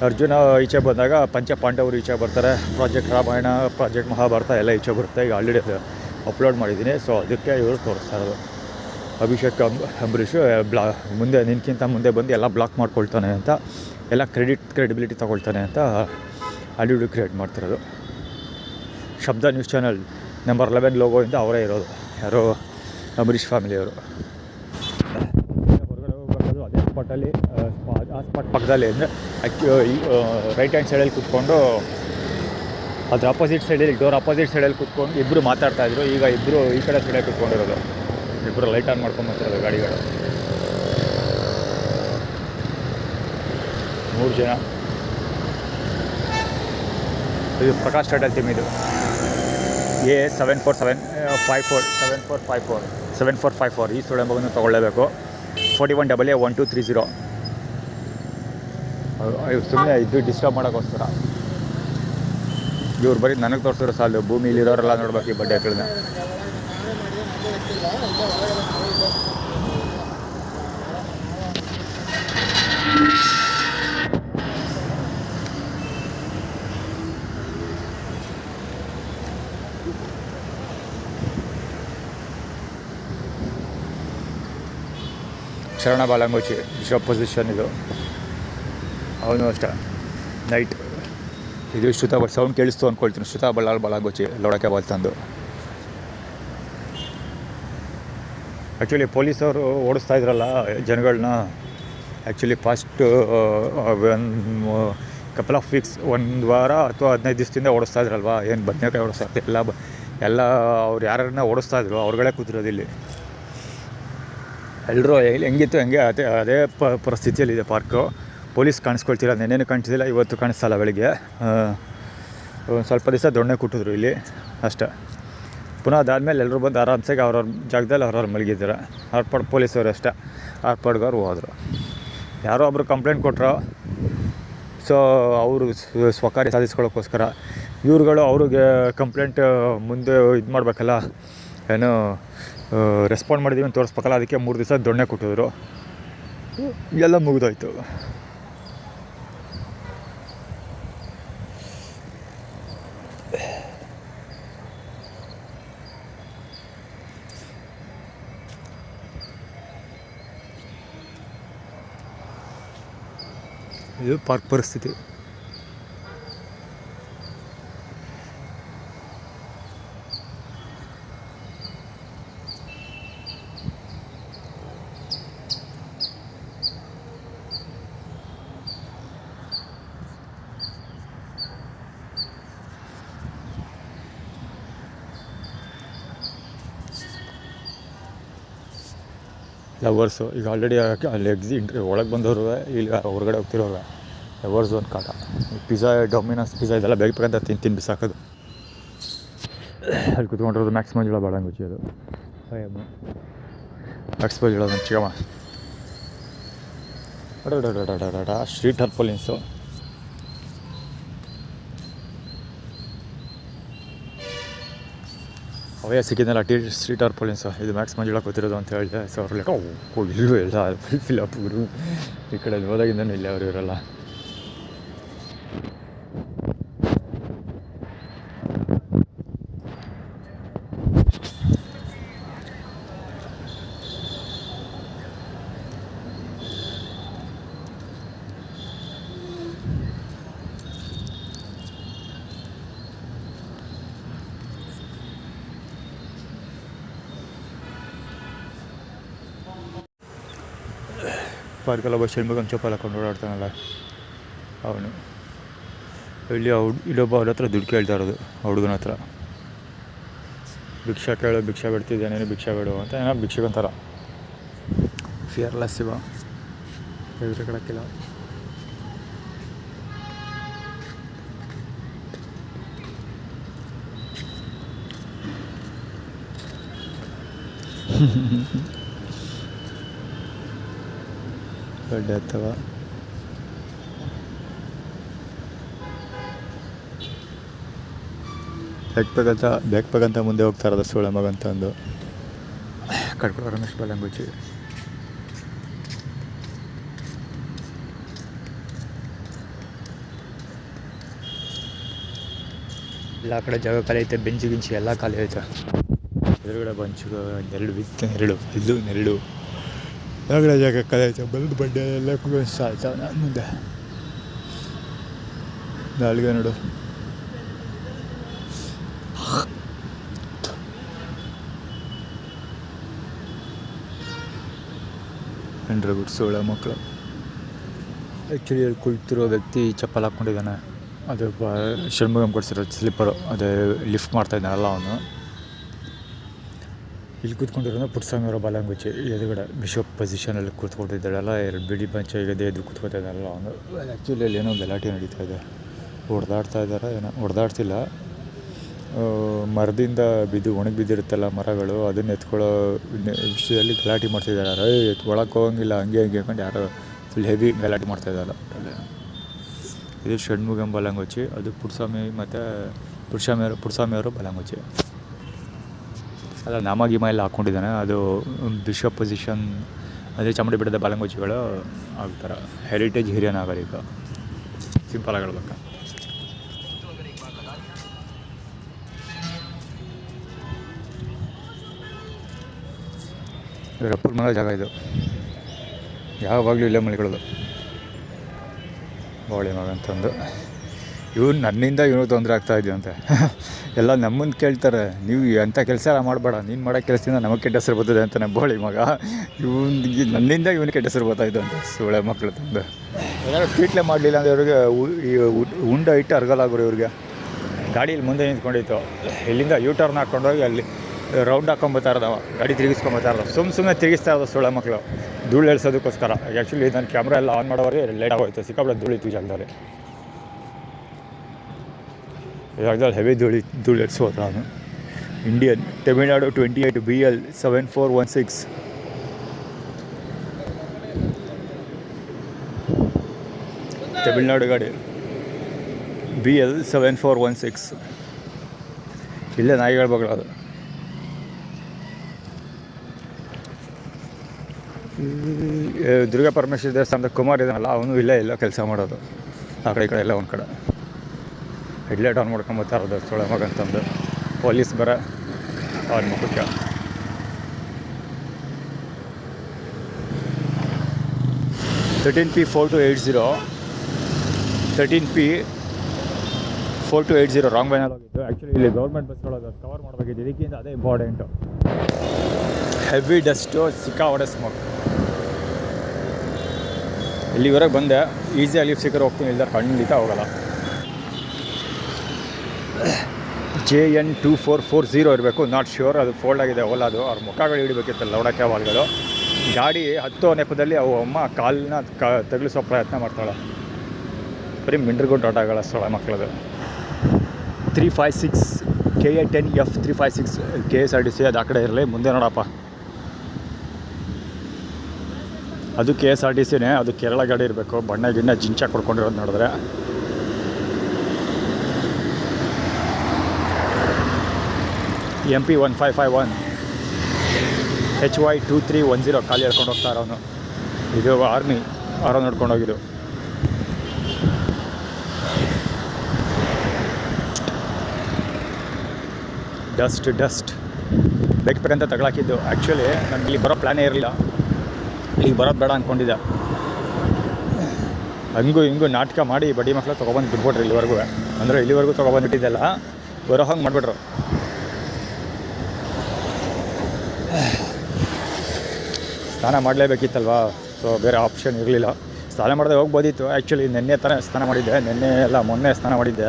ಅರ್ಜುನ ಈಚೆ ಬಂದಾಗ ಪಂಚಪಾಂಡವರು ಈಚೆ ಬರ್ತಾರೆ. ಪ್ರಾಜೆಕ್ಟ್ ರಾಮಾಯಣ, ಪ್ರಾಜೆಕ್ಟ್ ಮಹಾಭಾರತ ಎಲ್ಲ ಈಚೆ ಬರುತ್ತೆ. ಈಗ ಆಲ್ರೆಡಿ ಅಪ್ಲೋಡ್ ಮಾಡಿದ್ದೀನಿ. ಸೊ ಅದಕ್ಕೆ ಇವರು ತೋರಿಸ್ತಾ ಇರೋದು. ಅಭಿಷೇಕ್ ಅಂಬರೀಷು ಮುಂದೆ ನಿನ್ಕಿಂತ ಮುಂದೆ ಬಂದು ಎಲ್ಲ ಬ್ಲಾಕ್ ಮಾಡ್ಕೊಳ್ತಾನೆ ಅಂತ, ಎಲ್ಲ ಕ್ರೆಡಿಬಿಲಿಟಿ ತೊಗೊಳ್ತಾನೆ ಅಂತ ಆಲ್ರೆಡಿ ಕ್ರಿಯೇಟ್ ಮಾಡ್ತಿರೋದು. ಶಬ್ದ ನ್ಯೂಸ್ ಚಾನಲ್ ನಂಬರ್ 11 ಲೋಗೋಯಿಂದ ಅವರೇ ಇರೋದು. ಯಾರೋ ಅಂಬರೀಷ್ ಫ್ಯಾಮಿಲಿಯವರು. ಹೊರಗಡೆ ಹೋಗ್ಬರೋದು ಅದೇ ಸ್ಪಾಟಲ್ಲಿ, ಆ ಸ್ಪಾಟ್ ಪಕ್ಕದಲ್ಲಿ ಅಂದರೆ ರೈಟ್ ಹ್ಯಾಂಡ್ ಸೈಡಲ್ಲಿ ಕೂತ್ಕೊಂಡು ಅದ್ರ ಅಪೋಸಿಟ್ ಸೈಡಲ್ಲಿ ಡೋರ್ ಅಪೋಸಿಟ್ ಸೈಡಲ್ಲಿ ಕೂತ್ಕೊಂಡು ಇಬ್ಬರು ಮಾತಾಡ್ತಾಯಿದ್ರು. ಈಗ ಇಬ್ಬರು ಈ ಕಡೆ ಸೈಡಲ್ಲಿ ಕೂತ್ಕೊಂಡಿರೋದು. ಇಬ್ಬರು ಲೈಟ್ ಆನ್ ಮಾಡ್ಕೊಂಬರ್ತಿರೋದು ಗಾಡಿಗಳು. 3 ಜನ. ಇದು ಪ್ರಕಾಶ್ ಟಾಟಾ ಟೀಮ್. ಇದು A7454 ಈ ಸುಳೆ ಮಗನ ತೊಗೊಳ್ಳೇಬೇಕು. 41AA1230. ಸುಮ್ಮನೆ ಇದು ಡಿಸ್ಟರ್ಬ್ ಮಾಡೋಕ್ಕೋಸ್ಕರ. ಇವ್ರು ಬರೀ ನನಗೆ ತೋರಿಸಿರೋ ಸಾಲು, ಭೂಮಿಲಿರೋರೆಲ್ಲ ನೋಡ್ಬೇಕು ಈ ಬಡ್ಡೆ ಹಾಕಿಳನ್ನ. ಶರಣ ಬಾಲಂಗೋಚಿ ಬಿಷಪ್ ಪೊಸಿಷನ್ ಇದು. ಅವನು ಅಷ್ಟೇ ನೈಟ್. ಇದು ಶ್ರುತ ಸೌಂಡ್ ಕೇಳಿಸ್ತು ಅಂದ್ಕೊಳ್ತೀನಿ. ಶ್ರುತ ಬಾಲಂಗೋಚಿ ಲೋಡಕ್ಕೆ ಬಂತಂದು. ಆ್ಯಕ್ಚುಲಿ ಪೊಲೀಸವರು ಓಡಿಸ್ತಾ ಇದ್ರಲ್ಲ ಜನಗಳನ್ನ. Actually first couple of weeks, 1 ವಾರ ಅಥವಾ 15 ದಿವಸದಿಂದ ಓಡಿಸ್ತಾ ಇದ್ರಲ್ವ. ಏನು ಬದನೇಕಾಯಿ ಓಡಿಸ್ತಾ ಎಲ್ಲ ಅವ್ರು ಯಾರನ್ನ ಓಡಿಸ್ತಾಯಿದ್ರು ಅವ್ರುಗಳೇ ಕೂತಿರೋದು ಇಲ್ಲಿ. ಎಲ್ಲರೂ ಹೆಂಗಿತ್ತು ಹಂಗೆ ಅದೇ ಪರಿಸ್ಥಿತಿಯಲ್ಲಿದೆ ಪಾರ್ಕು. ಪೊಲೀಸ್ ಕಾಣಿಸ್ಕೊಳ್ತಿಲ್ಲ. ನೆನ್ನೆನೂ ಕಾಣಿಸ್ತಿಲ್ಲ, ಇವತ್ತು ಕಾಣಿಸ್ತಲ್ಲ. ಬೆಳಿಗ್ಗೆ ಒಂದು ಸ್ವಲ್ಪ ದಿವಸ ದೊಣ್ಣೆ ಕೊಟ್ಟಿದ್ರು ಇಲ್ಲಿ ಅಷ್ಟೇ. ಪುನಃ ಅದಾದಮೇಲೆ ಎಲ್ಲರೂ ಬಂದು ಆರಾಮ್ಸಾಗಿ ಅವ್ರವ್ರ ಜಾಗದಲ್ಲಿ ಅವ್ರವ್ರು ಮಲಗಿದ್ದಾರೆ. ಆರ್ಪಾಡು ಪೊಲೀಸವರು ಅಷ್ಟೇ ಆರ್ಪಾಡ್ಗವ್ರು ಹೋದರು. ಯಾರೋ ಒಬ್ಬರು ಕಂಪ್ಲೇಂಟ್ ಕೊಟ್ಟರು. ಸೊ ಅವರು ಸ್ವಕಾರ್ಯ ಸಾಧಿಸ್ಕೊಳ್ಳೋಕ್ಕೋಸ್ಕರ ಇವ್ರುಗಳು ಅವ್ರಿಗೆ ಕಂಪ್ಲೇಂಟ್ ಮುಂದೆ ಇದು ಮಾಡಬೇಕಲ್ಲ, ಏನು ರೆಸ್ಪಾಂಡ್ ಮಾಡಿದ್ದೀವಿ ಅಂತ ತೋರಿಸ್ಬೇಕಲ್ಲ. ಅದಕ್ಕೆ 3 ದಿವಸ ದೊಣ್ಣೆ ಕೊಟ್ಟಿದ್ರು. ಎಲ್ಲ ಮುಗಿದೋಯ್ತು. ಇದು ಪಾರ್ಕ್ ಪರಿಸ್ಥಿತಿ. ಲವರ್ಸು ಈಗ ಆಲ್ರೆಡಿ ಅಲ್ಲಿ ಒಳಗೆ ಬಂದವರು ಈಗ ಹೊರಗಡೆ ಹೋಗ್ತಿರೋರು ಲವರ್ಸ್ ಒಂದು ಕಾಟ. ಪಿಜ್ಜಾ, ಡೊಮಿನೋಸ್ ಪಿಜ್ಜಾ ಇದೆಲ್ಲ ಬೇಕಂತ ತಿಂದು ಬಿಸಾಕೋದು. ಅಲ್ಲಿ ಕುತ್ಕೊಂಡಿರೋದು ಮ್ಯಾಕ್ಸ್ ಮಂಜುಳಾ ಬಾಳಂಗುಚಿ. ಅದು ಮ್ಯಾಕ್ಸ್ ಮಂಜುಳಾ ನಮ್ಮ ಚಿಕ್ಕಮ್ಮ. ಸ್ಟ್ರೀಟ್ ಟರ್ಪೋಲಿನ್ಸು. ಅವೇ ಸಿಕ್ಕಿದ್ನಲ್ಲ ಸ್ಟ್ರೀಟ್ ಟರ್ಪೋಲಿನ್ಸು. ಇದು ಮ್ಯಾಕ್ಸ್ ಮಂಜುಳಾ ಕೂತಿರೋದು ಅಂತ ಹೇಳಿದೆ. ಸೊ ಅವ್ರಲ್ಲಿ ಇಲ್ಲೂ ಇಲ್ಲ ಫಿಲಪ್ ಗುರು. ಈ ಕಡೆ ಹೋದಾಗಿಂದನೂ ಇಲ್ಲೇ ಅವರು ಇರೋಲ್ಲ. ಪಾರ್ಕಲ್ಲ ಒಬ್ಬ ಶೆಲ್ಮಗನ್ ಚಪ್ಪಲ್ ಹಾಕೊಂಡು ಓಡಾಡ್ತಾನಲ್ಲ ಅವನು. ಇಲ್ಲಿ ಇಲ್ಲೊಬ್ಬ ಅವ್ರ ಹತ್ರ ದುಡ್ಡು ಕೇಳ್ತಾ ಇರೋದು, ಹುಡುಗನ ಹತ್ರ. ಭಿಕ್ಷಾ ಕೇಳು, ಭಿಕ್ಷಾ ಬಿಡ್ತಿದ್ದೇನೇನು, ಭಿಕ್ಷಾ ಬೇಡು ಅಂತ ಏನೋ ಭಿಕ್ಷೆಗೊಂಥರ ಫಿಯರ್ಲೆಸ್ ಇವ. ಎದುರು ಕಡಕ್ಕಿಲ್ಲ. ದೊಡ್ಡ ಅಥವಾ ಬೇಕಂತ ಮುಂದೆ ಹೋಗ್ತಾ ಇರೋದು ಸೋಳ ಮಗ ಅಂತ ಒಂದು ಕಡ್ಕೊಳ ರಮೇಶ್ ಬಾಲಂಗುಚಿ. ಎಲ್ಲ ಕಡೆ ಜಾಗ ಖಾಲಿ ಐತೆ, ಬೆಂಚು ಗಿಂಚು ಎಲ್ಲ ಖಾಲಿ ಐತೆ. ಎದುರುಗಡೆ ಬಂಚು ನೆರಳು ಹೊರಗಡೆ ಜಾಗ ಖಾಲಿ ಐತೆ. ಬಲ್ದು ಬಡ್ಡೆ ಎಲ್ಲ ಸಾಯ್ತಾವ. ನಾನು ಮುಂದೆ ನಾಲ್ಗೆ ನೋಡು. ಕಂಡ್ರೆ ಬಿಟ್ಟು ಸೋಳ ಮಕ್ಕಳು. ಆ್ಯಕ್ಚುಲಿ ಅಲ್ಲಿ ಕುಳಿತಿರೋ ವ್ಯಕ್ತಿ ಚಪ್ಪಲ್ ಹಾಕ್ಕೊಂಡಿದ್ದಾನೆ. ಅದು ಷಣ್ಮುಗಮ್ ಕೊಡಿಸಿರೋ ಸ್ಲಿಪ್ಪರು, ಅದೇ ಲಿಫ್ಟ್ ಮಾಡ್ತಾಯಿದ್ದಾನಲ್ಲ ಅವನು. ಇಲ್ಲಿ ಕೂತ್ಕೊಂಡಿರೋದು ಪುಟ್ಟಸ್ವಾಮಿ ಅವರ ಬಾಲಂಗುಚ್ಚಿ ಎದುರುಗಡೆ ಬಿಷಪ್ ಪೊಸಿಷನಲ್ಲಿ ಕೂತ್ಕೊಂಡಿದ್ದಾಳಲ್ಲ, 2 ಬಿಡಿ ಬಂಚ ಎದ್ದು ಕೂತ್ಕೊತಾ ಇದ್ದಾರಲ್ಲ ಅವನು. ಆ್ಯಕ್ಚುಲಿ ಅಲ್ಲಿ ಏನೋ ಗಲಾಟೆ ನಡೀತಾ ಇದೆ, ಹೊಡೆದಾಡ್ತಾ ಇದ್ದಾರೆ, ಏನೋ ಹೊಡೆದಾಡ್ತಿಲ್ಲ, ಮರದಿಂದ ಒಣಗಿ ಬಿದ್ದಿರುತ್ತಲ್ಲ ಮರಗಳು, ಅದನ್ನು ಎತ್ಕೊಳ್ಳೋ ವಿಷಯದಲ್ಲಿ ಗಲಾಟೆ ಮಾಡ್ತಿದ್ದಾರೆ. ಒಳಕ್ಕೆ ಹೋಗಂಗಿಲ್ಲ, ಹಂಗೆ ಹಾಕೊಂಡು ಯಾರೋ ಫುಲ್ ಹೆವಿ ಗಲಾಟೆ ಮಾಡ್ತಾಯಿದ್ದಾರೆ. ಇದು ಷಣ್ಮುಗಮ್ ಬಾಲಂಗುಚ್ಚಿ, ಅದು ಪುಟ್ಟಸ್ವಾಮಿ ಮತ್ತು ಪುಟ್ಟಸ್ವಾಮಿ ಅವರು ಬಾಲಂಗುಚ್ಚಿ. ಅಲ್ಲ ನಾಮ ಗಿಮ ಎಲ್ಲ ಹಾಕ್ಕೊಂಡಿದ್ದಾನೆ, ಅದು ಬಿಷಪ್ ಪೊಸಿಷನ್. ಅದೇ ಚಾಮುಂಡಿ ಬೆಟ್ಟದ ಬಾಲಂಗುಚ್ಚಿಗಳು ಆಗ್ತಾರೆ, ಹೆರಿಟೇಜ್ ಹಿರಿಯ ನಾಗರಿಕ, ಸಿಂಪಲ್ ಆಗಿ ಹೇಳ್ಬೇಕು. ಇವರಪ್ಪನ ಮನೆ ಜಾಗ ಇದು, ಯಾವಾಗಲೂ ಇಲ್ಲೇ ಮಳಿಕೊಳ್ಳೋದು, ಬಾವಳಿ ಮಗ ಅಂತಂದು. ನನ್ನಿಂದ ಇವನು ತೊಂದರೆ ಆಗ್ತಾಯಿದ್ಯಂತೆ. ಎಲ್ಲ ನಮ್ಮನ್ನು ಕೇಳ್ತಾರೆ, ನೀವು ಎಂಥ ಕೆಲಸ ಎಲ್ಲ ಮಾಡಬೇಡ, ನೀನು ಮಾಡೋ ಕೆಲಸದಿಂದ ನಮಗೆ ಕೆಟ್ಟ ಹೆಸರು ಬರ್ತದೆ ಅಂತಾನೆ ಬೋಳಿ ಮಗ. ನನ್ನಿಂದ ಇವನು ಕೆಟ್ಟ ಹೆಸರು ಬರ್ತಾಯಿದ್ದು ಅಂತ ಸೊಳ್ಳೆ ಮಕ್ಕಳು ತಂದು. ಏನಾದ್ರು ಟ್ರೀಟ್ಲೇ ಮಾಡಲಿಲ್ಲ ಅಂದರೆ ಇವ್ರಿಗೆ ಉಂಡ ಇಟ್ಟು ಅರ್ಗಲಾಗೋರು ಇವ್ರಿಗೆ. ಗಾಡಿಯಲ್ಲಿ ಮುಂದೆ ನಿಂತ್ಕೊಂಡಿತ್ತು, ಇಲ್ಲಿಂದ ಟರ್ನ್ ಹಾಕ್ಕೊಂಡೋಗಿ ಅಲ್ಲಿ ರೌಂಡ್ ಹಾಕ್ಕೊಂಬತ್ತಾ ಇರೋದವ, ಗಾಡಿ ತಿರುಗಿಸ್ಕೊಂಬತ್ತಾ ಇರೋದು, ಸುಮ್ಮನೆ ತಿರುಗಿಸ್ತಾ ಇರೋದು ಸೊಳ್ಳೆ ಮಕ್ಕಳು ಧೂಳು ಎಳ್ಸೋದಕ್ಕೋಸ್ಕರ. ಆ್ಯಕ್ಚುಲಿ ನಾನು ಕ್ಯಾಮ್ರಾ ಎಲ್ಲ ಆನ್ ಮಾಡೋವರೆ ಲೇಟ್ ಆಗೋಯ್ತು, ಸಿಕ್ಕಾಪಟ್ಟೆ ಧೂಳಿತ್ತು ಈ ಜಾಗದಲ್ಲಿ. ಜಾಗದಲ್ಲಿ ಹೆವಿ ಧೂಳು ಎಡ್ಸೋದು ನಾನು. Indian Tamil Nadu 28 BL 7416. ತಮಿಳ್ನಾಡು ಗಾಡಿ BL 7416. ಇಲ್ಲೇ ನಾಯಿಗಳು ಬಗಳದು. ದುರ್ಗಾ ಪರಮೇಶ್ವರಿ ದೇವಸ್ಥಾನದ ಕುಮಾರ್ ಇದ್ದಾನಲ್ಲ, ಅವನು ಇಲ್ಲೇ ಇಲ್ಲ ಕೆಲಸ ಮಾಡೋದು, ಆ ಕಡೆ ಈ ಕಡೆ ಎಲ್ಲ ಒಂದು ಕಡೆ. ಹೆಡ್ಲೈಟ್ ಆನ್ ಮಾಡ್ಕೊಂಬತ್ತಾ ಇರೋದು ಸೊಳ್ಳೆ ಮಗ ಅಂತಂದು. ಪೊಲೀಸ್ ಬರ ಅವ್ರ ಮುಖಕ್ಕೆ. ಥರ್ಟೀನ್ ಪಿ 4280 ರಾಂಗ್ ಬೈನಲ್ಲಿ ಹೋಗಿದ್ದು. ಆ್ಯಕ್ಚುಲಿ ಇಲ್ಲಿ ಗೌರ್ಮೆಂಟ್ ಬಸ್ಗಳದು ಕವರ್ ಮಾಡಬೇಕಿತ್ತು, ಇದಕ್ಕಿಂತ ಅದೇ ಇಂಪಾರ್ಟೆಂಟು. ಹೆವಿ ಡಸ್ಟು, ಸಿಕ್ಕಾಪಟ್ಟೆ ಸ್ಮೋಕ್. ಇಲ್ಲಿವರೆಗೆ ಬಂದೆ, ಈಸಿಯಾಗಿ ಲಿಫ್ಟ್ ಸಿಕ್ಕರೆ ಹೋಗ್ತೀನಿ, ಇಲ್ದಾರೆ ಖಂಡಿತ ಹೋಗಲ್ಲ. JN 2440 ಇರಬೇಕು, ನಾಟ್ ಶ್ಯೂರ್, ಅದು ಫೋಲ್ಡ್ ಆಗಿದೆ ಓಲಾದು. ಅವ್ರ ಮುಖಗಳು ಹಿಡಿಬೇಕಿತ್ತಲ್ಲ ಲೌಡಕ್ಕೆ ವಾಲ್ಗಳು. ಗಾಡಿ ಹತ್ತೋ ನೆಪದಲ್ಲಿ ಅವು ಅಮ್ಮ ಕಾಲನ್ನ ತಗಲಿಸೋ ಪ್ರಯತ್ನ ಮಾಡ್ತಾಳೆ. ಬರೀ ಮಿಂಡ್ರಿಗೊಂಡು ಆಟಗಳ ಸೊಳ್ಳೆ ಮಕ್ಕಳದು. 356 KA10F 356 KSRTC. ಅದು ಆ ಕಡೆ ಇರಲಿ, ಮುಂದೆ ನೋಡಪ್ಪ, ಅದು KSRTCನೇ, ಅದು ಕೇರಳ ಗಾಡಿ ಇರಬೇಕು. ಬಣ್ಣ ಗಿಣ್ಣ ಜಿಂಚಾಗಿ ಕೊಡ್ಕೊಂಡಿರೋದು ನೋಡಿದ್ರೆ. MP 1551 HY 2310 ಖಾಲಿ ಹೇಳ್ಕೊಂಡು ಹೋಗ್ತಾ ಇರೋನು. ಇದು ಆರ್ಮಿ ಆರೋ ನೋಡ್ಕೊಂಡು ಹೋಗಿದ್ದು. ಡಸ್ಟ್ ಬೆಕ್ ಅಂತ ತಗೊಳಕಿದ್ದು. ಆ್ಯಕ್ಚುಲಿ ನನಗೆ ಇಲ್ಲಿ ಬರೋ ಪ್ಲ್ಯಾನೇ ಇರಲಿಲ್ಲ, ಇಲ್ಲಿಗೆ ಬರೋದು ಬೇಡ ಅಂದ್ಕೊಂಡಿದ್ದೆ. ಹಂಗೂ ಹಿಂಗೂ ನಾಟಕ ಮಾಡಿ ಬಡ್ಡಿ ಮಕ್ಕಳು ತೊಗೊಬಂದು ಬಿಟ್ಬಿಟ್ರು ಇಲ್ಲಿವರೆಗೂ. ಅಂದರೆ ಇಲ್ಲಿವರೆಗೂ ತೊಗೊಬಂದುಬಿಟ್ಟಿದ್ದೆಲ್ಲ, ಬರೋ ಹಂಗೆ ಮಾಡಿಬಿಟ್ರು. ಸ್ನಾನ ಮಾಡಲೇಬೇಕಿತ್ತಲ್ವಾ, ಸೊ ಬೇರೆ ಆಪ್ಷನ್ ಇರಲಿಲ್ಲ. ಸ್ನಾನ ಮಾಡದೆ ಹೋಗ್ಬೋದಿತ್ತು. ಆ್ಯಕ್ಚುಲಿ ನೆನ್ನೆ ತಾನೇ ಸ್ನಾನ ಮಾಡಿದ್ದೆ, ಮೊನ್ನೆ ಸ್ನಾನ ಮಾಡಿದ್ದೆ.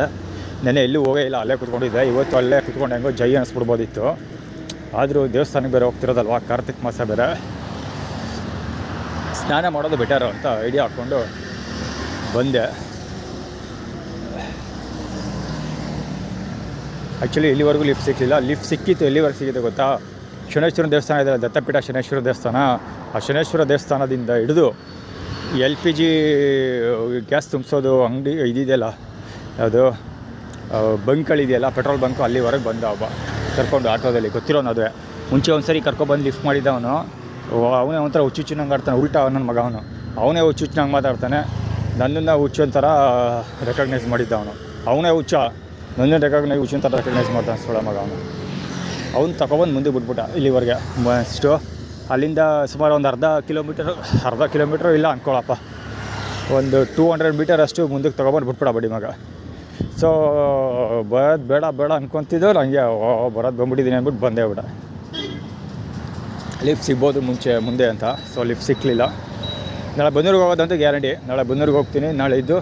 ನೆನ್ನೆ ಎಲ್ಲೂ ಹೋಗೇ ಇಲ್ಲ, ಅಲ್ಲೇ ಕೂತ್ಕೊಂಡಿದ್ದೆ. ಇವತ್ತು ಅಲ್ಲೇ ಕೂತ್ಕೊಂಡು ಹೆಂಗೋ ಜೈ ಅನ್ನಿಸ್ಬಿಡ್ಬೋದಿತ್ತು. ಆದರೂ ದೇವಸ್ಥಾನಕ್ಕೆ ಬೇರೆ ಹೋಗ್ತಿರೋದಲ್ವ, ಕಾರ್ತಿಕ್ ಮಾಸ ಬೇರೆ, ಸ್ನಾನ ಮಾಡೋದು ಬೆಟರು ಅಂತ ಐಡಿಯಾ ಹಾಕ್ಕೊಂಡು ಬಂದೆ. ಆ್ಯಕ್ಚುಲಿ ಇಲ್ಲಿವರೆಗೂ ಲಿಫ್ಟ್ ಸಿಕ್ಕಲಿಲ್ಲ. ಲಿಫ್ಟ್ ಸಿಕ್ಕಿತ್ತು, ಎಲ್ಲಿವರೆಗೆ ಸಿಕ್ಕಿದೆ ಗೊತ್ತಾ? ಶನೇಶ್ವರ ದೇವಸ್ಥಾನ ಇದೆ, ದತ್ತಪೀಠ ಶನೇಶ್ವರ ದೇವಸ್ಥಾನ. ಆ ಶನೇಶ್ವರ ದೇವಸ್ಥಾನದಿಂದ ಹಿಡಿದು LPG ಗ್ಯಾಸ್ ತುಂಬಿಸೋದು ಅಂಗಡಿ ಇದೆಯಲ್ಲ, ಯಾವುದು ಬಂಕ್ಗಳಿದೆಯಲ್ಲ, ಪೆಟ್ರೋಲ್ ಬಂಕು, ಅಲ್ಲಿವರೆಗೆ ಬಂದ ಒಬ್ಬ ಕರ್ಕೊಂಡು ಆಟೋದಲ್ಲಿ. ಗೊತ್ತಿರೋನು ಅದುವೇ. ಮುಂಚೆ ಒಂದು ಸರಿ ಕರ್ಕೊಬಂದು ಲಿಫ್ಟ್ ಮಾಡಿದ್ದ ಅವನು. ಅವನೇ ಒಂಥರ ಹುಚ್ಚುಚ್ಚಿನಂಗೆ ಆಡ್ತಾನೆ, ಉಲ್ಟಾ ನನ್ನ ಮಗ ಅವನೇ ಹುಚ್ಚುಚ್ಚಿನಂಗೆ ಮಾತಾಡ್ತಾನೆ. ನನ್ನನ್ನು ಹುಚ್ಚು ಒಂಥರ ರೆಕಗ್ನೈಸ್ ಮಾಡಿದ್ದ ಅವನೇ ಹುಚ್ಚ, ನನ್ನನ್ನು ಹುಚ್ಚು ಥರ ರೆಕಗ್ನೈಸ್ ಮಾಡ್ತಾನೆ ಸೊಳ್ಳೆ ಮಗ ಅವ್ನು ತಗೊಬಂದು ಮುಂದೆ ಬಿಟ್ಬಿಟ್ಟ. ಇಲ್ಲಿವರೆಗೆ ಅಷ್ಟು ಅಲ್ಲಿಂದ ಸುಮಾರು ಒಂದು ಅರ್ಧ ಕಿಲೋಮೀಟ್ರು ಇಲ್ಲ ಅಂದ್ಕೊಳಪ್ಪ, ಒಂದು 200 ಮೀಟರ್ ಅಷ್ಟು ಮುಂದಕ್ಕೆ ತೊಗೊಬಂದು ಬಿಟ್ಬಿಡ ಬಡ್ಡಿ ಮಗ. ಸೊ ಬರೋದು ಬೇಡ ಅಂದ್ಕೊತಿದ್ದೋ, ನನಗೆ ಬರೋದು ಬಂದ್ಬಿಟ್ಟಿದ್ದೀನಿ ಅಂದ್ಬಿಟ್ಟು ಬಂದೇ ಬಿಡ. ಲಿಫ್ಟ್ ಸಿಗ್ಬೋದು ಮುಂದೆ ಅಂತ. ಸೊ ಲಿಫ್ಟ್ ಸಿಕ್ಕಲಿಲ್ಲ. ನಾಳೆ ಬನ್ನೂರಿಗೆ ಹೋಗೋದಂತೂ ಗ್ಯಾರಂಟಿ. ನಾಳೆ ಬನ್ನೂರಿಗೆ ಹೋಗ್ತೀನಿ. ನಾಳೆ ಇದ್ದು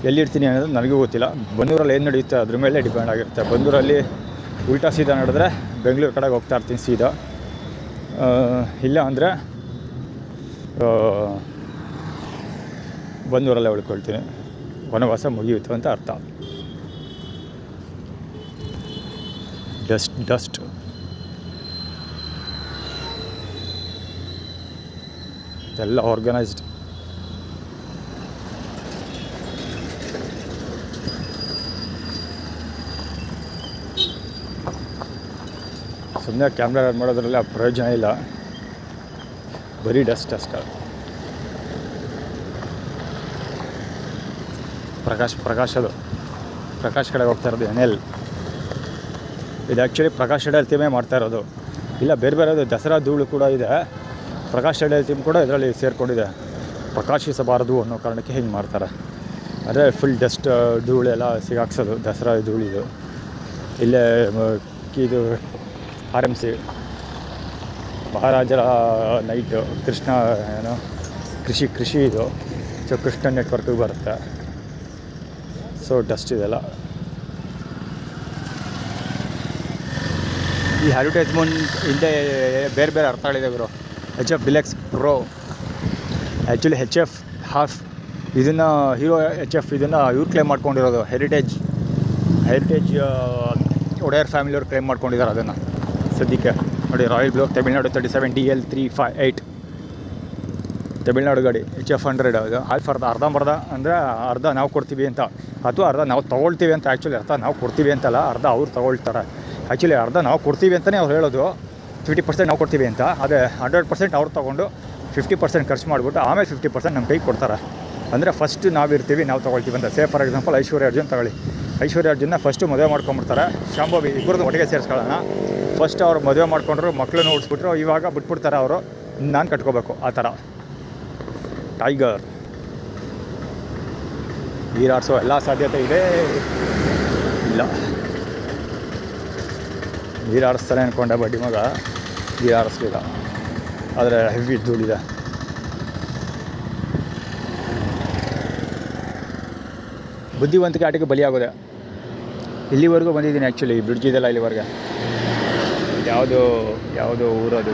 ಎಲ್ಲಿರ್ತೀನಿ ಅನ್ನೋದು ನನಗೂ ಗೊತ್ತಿಲ್ಲ. ಬನ್ನೂರಲ್ಲಿ ಏನು ನಡೆಯುತ್ತೆ ಅದ್ರ ಮೇಲೆ ಡಿಪೆಂಡ್ ಆಗಿರುತ್ತೆ. ಬನ್ನೂರಲ್ಲಿ ಉಲ್ಟಾ ಸೀದಾ ನಡೆದ್ರೆ ಬೆಂಗಳೂರು ಕಡೆಗೆ ಹೋಗ್ತಾ ಇರ್ತೀನಿ ಸೀದಾ. ಇಲ್ಲ ಅಂದರೆ ಬನ್ನೂರಲ್ಲೇ ಉಳ್ಕೊಳ್ತೀನಿ. ವನವಾಸ ಮುಗಿಯಿತು ಅಂತ ಅರ್ಥ. ಡಸ್ಟ್ ಎಲ್ಲ ಆರ್ಗನೈಸ್ಡ್. ಸುಮ್ಮನೆ ಕ್ಯಾಮ್ರಾ ರನ್ ಮಾಡೋದ್ರಲ್ಲಿ ಆ ಪ್ರಯೋಜನ ಇಲ್ಲ, ಬರೀ ಡಸ್ಟ್ ಅಷ್ಟೇ. ಪ್ರಕಾಶ್ ಕಡೆಗೆ ಹೋಗ್ತಾ ಇರೋದು ಎನ್ಎಲ್. ಇದು ಆ್ಯಕ್ಚುಲಿ ಪ್ರಕಾಶ್ ಅಡಲ್ ಟೀಮೇ ಮಾಡ್ತಾ ಇರೋದು. ಇಲ್ಲ ಬೇರೆ ಬೇರೆದು ದಸರಾ ಧೂಳು ಕೂಡ ಇದೆ. ಪ್ರಕಾಶ್ ಅಡಲ್ ಟೀಮ್ ಕೂಡ ಇದರಲ್ಲಿ ಸೇರಿಕೊಂಡಿದೆ. ಪ್ರಕಾಶಿಸಬಾರದು ಅನ್ನೋ ಕಾರಣಕ್ಕೆ ಹಿಂಗೆ ಮಾಡ್ತಾರೆ. ಅಂದರೆ ಫುಲ್ ಡಸ್ಟ್ ಧೂಳೆಲ್ಲ ಸಿಗಾಕ್ಸೋದು ದಸರಾ ಧೂಳಿದು. ಇಲ್ಲೇ ಇದು RMC ಮಹಾರಾಜರ ನೈಟು ಕೃಷ್ಣ ಏನೋ ಕೃಷಿ ಇದು. ಸೊ ಕೃಷ್ಣ ನೆಟ್ವರ್ಕಿಗೆ ಬರುತ್ತೆ. ಸೊ ಡಸ್ಟ್ ಇದೆಲ್ಲ. ಈ ಅಡ್ವರ್ಟೈಸ್ಮೆಂಟ್ ಹಿಂದೆ ಬೇರೆ ಬೇರೆ ಅರ್ಥಗಳಿದೆ ಗುರು. HF deluxe pro actually HF half ಇದನ್ನು ಹೀರೋ HF ಇದನ್ನು ಇವ್ರು ಕ್ಲೇಮ್ ಮಾಡ್ಕೊಂಡಿರೋದು. ಹೆರಿಟೇಜ್ ಒಡೆಯರ್ ಫ್ಯಾಮಿಲಿಯವ್ರು ಕ್ಲೇಮ್ ಮಾಡ್ಕೊಂಡಿದ್ದಾರೆ ಅದನ್ನು ಸದ್ಯಕ್ಕೆ. ನೋಡಿ royal blue Tamil Nadu 37 DL358 Tamil Nadu ಗಾಡಿ HF 100. ಅದು ಅರ್ಧಂಬರ್ಧ ಅಂದರೆ ಅರ್ಧ ನಾವು ಕೊಡ್ತೀವಿ ಅಂತ, ಅಥವಾ ಅರ್ಧ ನಾವು ತೊಗೊಳ್ತೀವಿ ಅಂತ. ಆ್ಯಕ್ಚುಲಿ ಅರ್ಧ ನಾವು ಕೊಡ್ತೀವಿ ಅಂತಲ್ಲ, ಅರ್ಧ ಅವ್ರು ತೊಗೊಳ್ತಾರೆ. ಆ್ಯಕ್ಚುಲಿ ಅರ್ಧ ನಾವು ಕೊಡ್ತೀವಿ ಅಂತಲೇ ಅವ್ರು ಹೇಳೋದು. 50% ನಾವು ಕೊಡ್ತೀವಿ ಅಂತ. ಅದೇ 100% ಅವ್ರು ತೊಗೊಂಡು 50% ಖರ್ಚು ಮಾಡಿಬಿಟ್ಟು ಆಮೇಲೆ 50% ನಮ್ಮ ಕೈಗೆ ಕೊಡ್ತಾರೆ. ಅಂದರೆ ಫಸ್ಟ್ ನಾವಿರ್ತೀವಿ, ನಾವು ತೊಗೊಳ್ತೀವಿ ಅಂತ. ಫಾರ್ ಎಕ್ಸಾಂಪಲ್ ಐಶ್ವರ್ಯ ಅರ್ಜುನ್ ತಗೊಳ್ಳಿ. ಐಶ್ವರ್ಯ ಅರ್ಜುನ್ನ ಫಸ್ಟು ಮದುವೆ ಮಾಡ್ಕೊಂಬಿಡ್ತಾರೆ. ಶಾಂಭವಿ ಇಬ್ಬರದ್ದು ಒಟ್ಟಿಗೆ ಸೇರಿಸ್ಕೊಳ್ಳೋಣ. ಫಸ್ಟ್ ಅವ್ರು ಮದುವೆ ಮಾಡ್ಕೊಂಡ್ರು, ಮಕ್ಕಳನ್ನ ಓಡಿಸ್ಬಿಟ್ರು, ಇವಾಗ ಬಿಟ್ಬಿಡ್ತಾರೆ ಅವರು, ನಾನು ಕಟ್ಕೋಬೇಕು ಆ ಥರ. ಟೈಗರ್ ನೀರಾಡಿಸೋ ಎಲ್ಲ ಸಾಧ್ಯತೆ ಇದೆ. ಇಲ್ಲ ನೀರಾಡಿಸ್ತಾನೆ ಅಂದ್ಕೊಂಡೆ ಬಡ್ಡಿ ಮಗ, ನೀರಾಡಿಸ್ಲಿಲ್ಲ. ಆದರೆ ಹೆವಿ ಧೂಳಿದೆ. ಬುದ್ಧಿವಂತಿಕೆ ಆಟಕ್ಕೆ ಬಲಿಯಾಗೋದೆ. ಇಲ್ಲಿವರೆಗೂ ಬಂದಿದ್ದೀನಿ ಆ್ಯಕ್ಚುಲಿ, ಬ್ರಿಡ್ಜ್ ಇದೆಲ್ಲ ಇಲ್ಲಿವರೆಗೆ. ಯಾವುದೋ ಊರದು,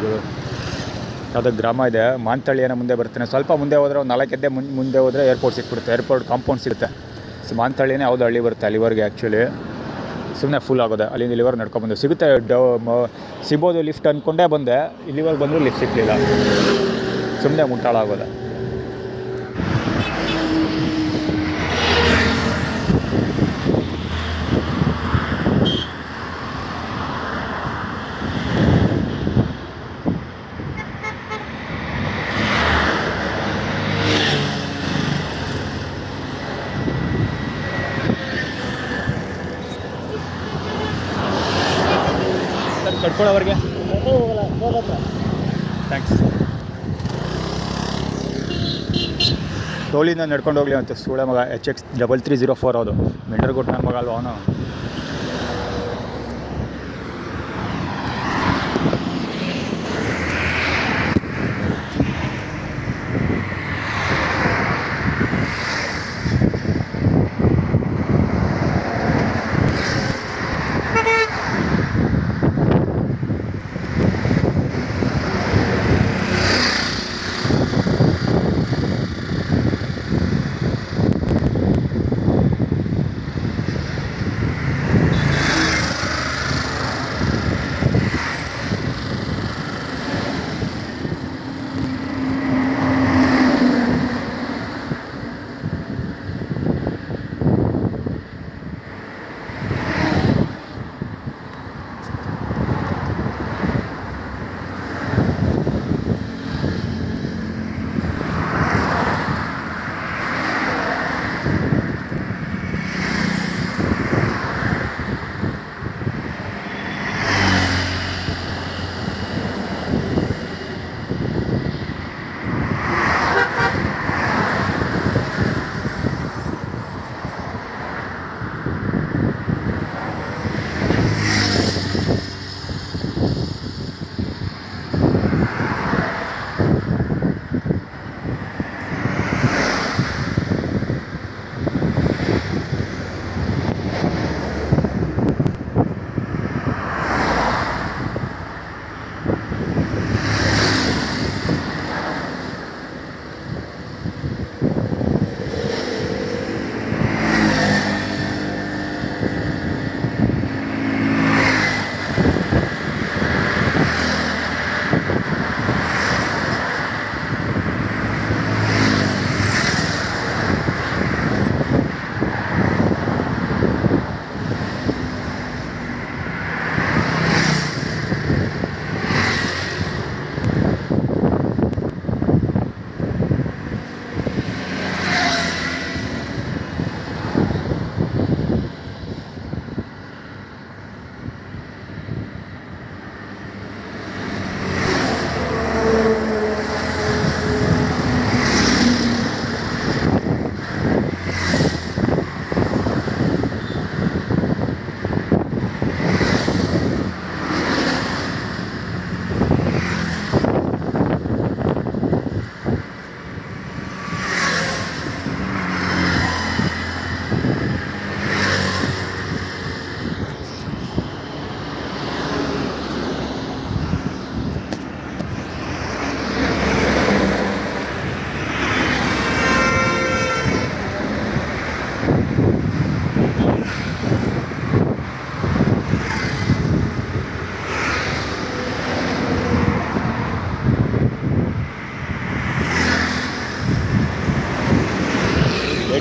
ಯಾವುದೋ ಗ್ರಾಮ ಇದೆ, ಮಾಂತಳ್ಳಿಯನ್ನು ಮುಂದೆ ಬರ್ತಾನೆ. ಸ್ವಲ್ಪ ಮುಂದೆ ಹೋದರೆ ಒಂದು 4 ಹೆಜ್ಜೆ ಮುಂದೆ ಹೋದರೆ ಏರ್ಪೋರ್ಟ್ ಸಿಕ್ಬಿಡುತ್ತೆ. ಏರ್ಪೋರ್ಟ್ ಕಾಂಪೌಂಡ್ ಸಿಗುತ್ತೆ. ಸೊ ಮಾಂತಳ್ಳಿನೇ ಯಾವುದೋ ಹಳ್ಳಿ ಬರುತ್ತೆ ಅಲ್ಲಿವರೆಗೆ. ಆ್ಯಕ್ಚುಲಿ ಸುಮ್ಮನೆ ಫುಲ್ ಆಗೋದೆ. ಅಲ್ಲಿಂದ ಇಲ್ಲಿವರೆಗೆ ನಡ್ಕೊಬಂದು ಸಿಗುತ್ತೆ. ಸಿಗ್ಬೋದು ಲಿಫ್ಟ್ ಅಂದ್ಕೊಂಡೇ ಬಂದೆ, ಇಲ್ಲಿವರೆಗೆ ಬಂದರೂ ಲಿಫ್ಟ್ ಸಿಕ್ಕಲಿಲ್ಲ. ಸುಮ್ಮನೆ ಮುಟ್ಟಾಳಾಗೋದೆ. ಕಟ್ಕೊಳ್ಳೋವ್ರಿಗೆ ಥ್ಯಾಂಕ್ಸ್. ಟೋಲಿಂದ ನಡ್ಕೊಂಡು ಹೋಗಲಿ ಅಂತ ಸೂಳೆ ಮಗ. HX 3304 ಅದು ಮೆಂಡರ್ಗೊಟ್ಟು ನನ್ನ ಮಗ ಅಲ್ವ ಅವನು.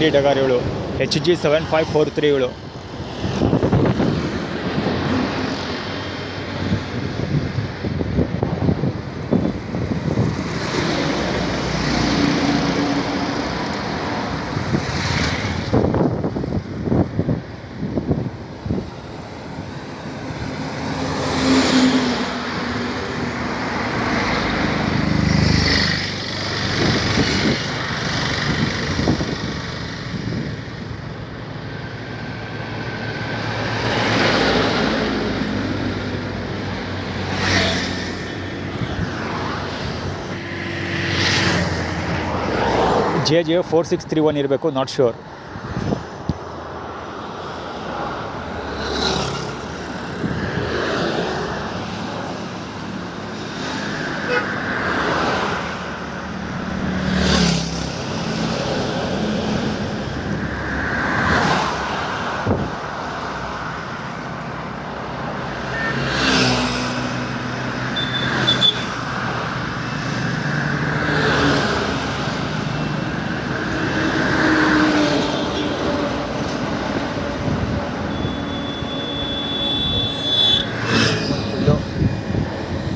ಲೇಡಿ ಡಗಾರ್ ಇವಳು, HG7543 ಇವಳು. JJ4631 ಇರಬೇಕು, ನಾಟ್ ಶ್ಯೂರ್.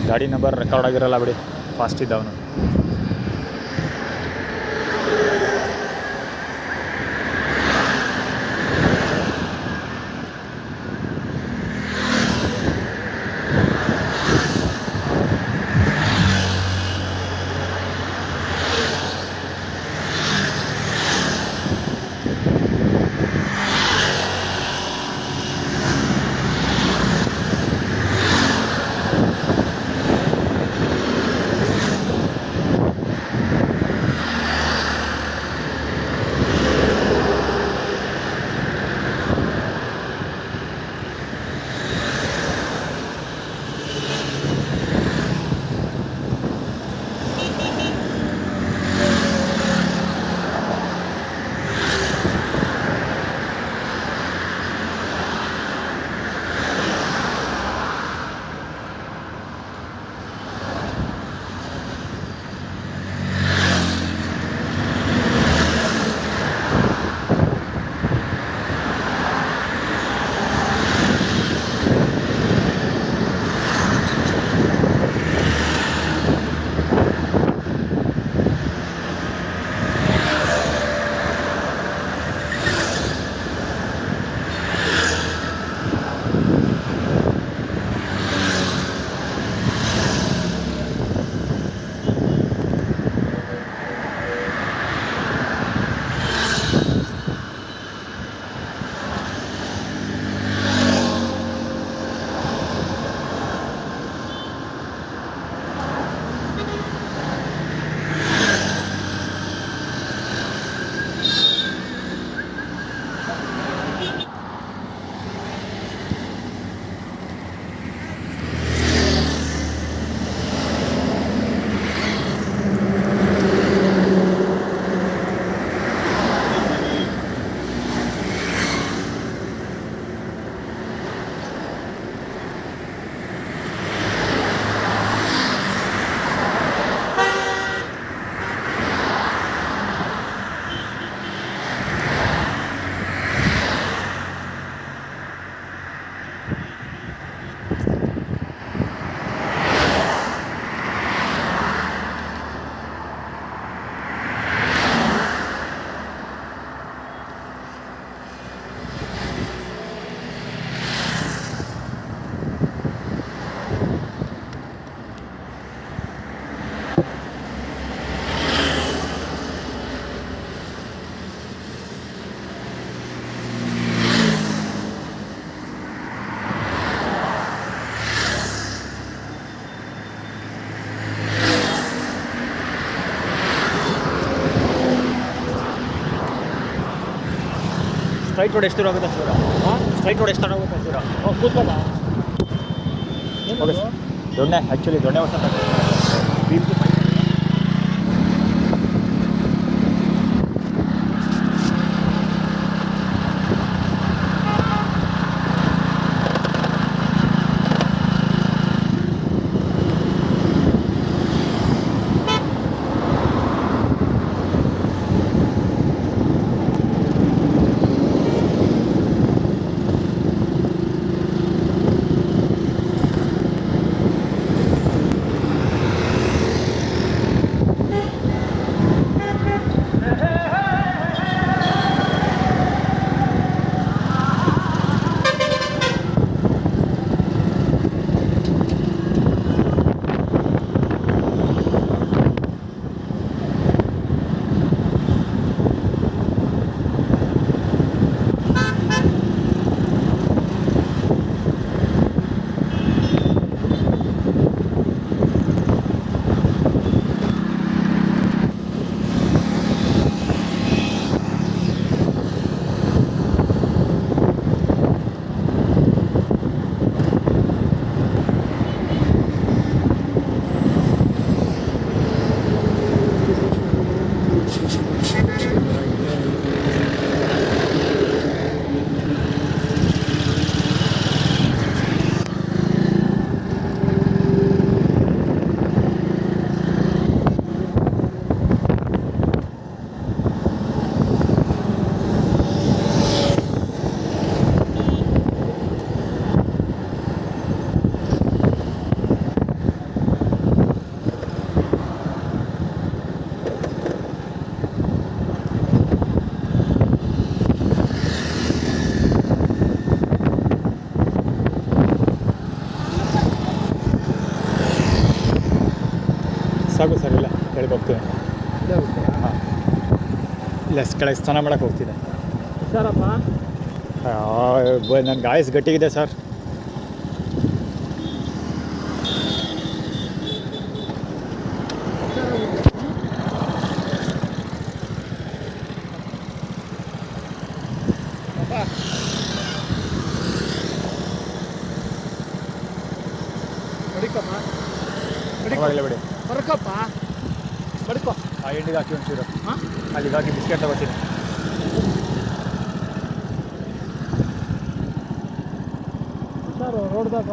ಗಾಡಿ ನಂಬರ್ ರೆಕಾರ್ಡ್ ಆಗಿರಲ್ಲ ಬಿಡಿ, ಫಾಸ್ಟ್ ಇದ್ದವನು. ಸ್ಟ್ರೈಟ್ ರೋಡ್ ಎಷ್ಟು ದೂರ ಆಗುತ್ತೆ ಸೂರ? ಸ್ಟ್ರೈಟ್ ರೋಡ್ ಎಷ್ಟು ಆಗುತ್ತೆ ಸೂರ? ಕೂತ್ಕೋಣ. ಓಕೆ ಸರ್, ದೊಣ್ಣೆ ಆ್ಯಕ್ಚುಲಿ ದೊಣ್ಣೆ ಹೊಸ ಸಾಕು ಸರ್, ಇಲ್ಲ ಕೆಳಗೆ ಹೋಗ್ತೀನಿ. ಇಲ್ಲೇ ಹೋಗ್ತೀರಾ? ಹಾಂ, ಇಲ್ಲ ಕೆಳಗೆ ಸ್ನಾನ ಮಾಡೋಕ್ಕೆ ಹೋಗ್ತೀನಿ. ಹುಷಾರಪ್ಪ. ನನ್ನ ಆಯಸ್ ಗಟ್ಟಿಗಿದೆ ಸರ್. ಬಡಿಕಪ್ಪ, ಪರವಾಗಿಲ್ಲ ಬಿಡಿ. ಬಡ್ಕಪ್ಪ, ಬಡ್ಕೋ. ಆ ಎಂಡಿಗೆ ಹಾಕಿ ಒಂಚೂರು, ಹಾಂ, ಅಲ್ಲಿಗೆ ಹಾಕಿ ಬಿಸ್ಕೆಟ್ ತಗೋತೀನಿ. ಹುಷಾರು ರೋಡ್ದಾಗ.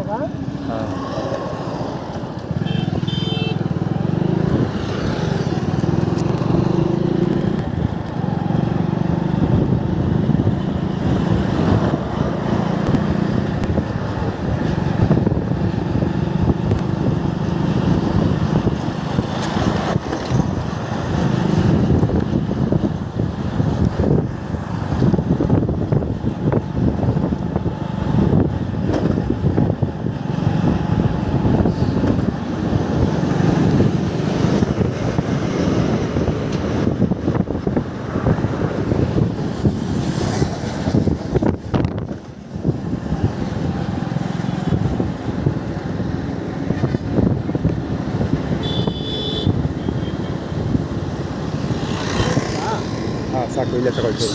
ಹಾಂ, ಸಾಕು, ಇಲ್ಲೇ ತಗೊಳ್ತೀವಿ.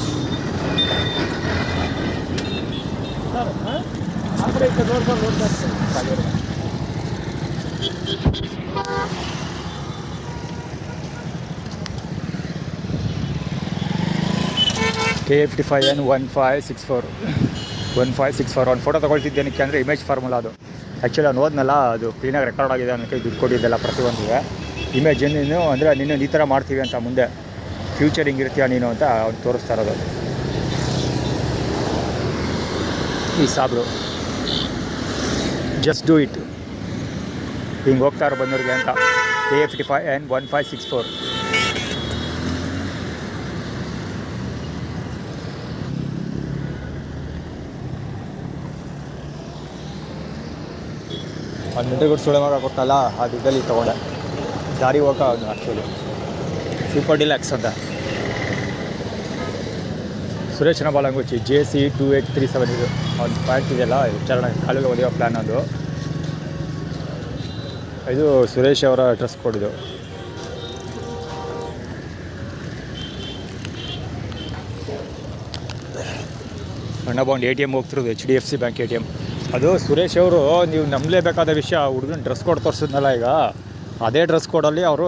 ಹುಷಾರು. ಹಾಂ, ಆ ಕಡೆ ಈ ಕಡೆ ನೋಡ್ಕೊಂಡು ನೋಡ್ತಾ ಇರ್ತೀನಿ. KA55N 1564 ಒಂದು ಫೋಟೋ ತೊಗೊಳ್ತಿದ್ದೇನಕ್ಕೆ ಅಂದರೆ ಇಮೇಜ್ ಫಾರ್ಮುಲಾ ಅದು. ಆ್ಯಕ್ಚುಲಿ ಅವ್ನು ಓದ್ನಲ್ಲ, ಅದು ಕ್ಲೀನಾಗಿ ರೆಕಾರ್ಡ್ ಆಗಿದೆ, ನನ್ನ ಕೈ ದುಡ್ಡು ಕೊಟ್ಟಿದ್ದೆಲ್ಲ ಪ್ರತಿಯೊಂದಿಗೆ. ಇಮೇಜ್ ನೀನು ಅಂದರೆ ನೀನು ಈ ಥರ ಮಾಡ್ತೀವಿ ಅಂತ ಮುಂದೆ ಫ್ಯೂಚರ್ ಹಿಂಗಿರ್ತೀಯ ನೀನು ಅಂತ ಅವ್ನು ತೋರಿಸ್ತಾ ಇರೋದು. ಈ ಸಾಬ್ರು ಜಸ್ಟ್ ಡೂ ಇಟ್, ಹಿಂಗೆ ಹೋಗ್ತಾ ಇರೋ ಬಂದವ್ರಿಗೆ ಅಂತ. KA55N 1564. ಒಂದು ಮಿಂಟ್ರಿಗೆ ಸುಳೆ ಮಗ ಕೊಟ್ಟಲ್ಲ, ಆ ದುಡ್ಡಲ್ಲಿ ತೊಗೊಂಡೆ. ದಾರಿ ಹೋಗ ಅವನು ಆ್ಯಕ್ಚುಲಿ ಸೂಪರ್ ಡಿಲ್ಯಾಕ್ಸ್ ಅಂತ. ಸುರೇಶನ ಬಾಲಂಗುಚಿ JC 2837 ಇದು ಅವ್ನು ಪ್ಯಾಂಟ್ ಇದೆಯಲ್ಲ, ಚರಣ ಕಾಲಿಗೆ ಹೊಡೆಯೋ ಪ್ಲ್ಯಾನ್ ಅದು. ಇದು ಸುರೇಶ್ ಅವರ ಡ್ರೆಸ್ ಕೊಡಿದ್ದು. ಅಣ್ಣ ಬಂದು ATM ಹೋಗ್ತಿರೋದು, HDFC ಬ್ಯಾಂಕ್ ATM. ಅದು ಸುರೇಶ್ ಅವರು, ನೀವು ನಂಬಲೇಬೇಕಾದ ವಿಷಯ, ಹುಡುಗನ ಡ್ರೆಸ್ ಕೋಡ್ ತೋರಿಸಿದ್ನಲ್ಲ ಈಗ, ಅದೇ ಡ್ರೆಸ್ ಕೋಡಲ್ಲಿ ಅವರು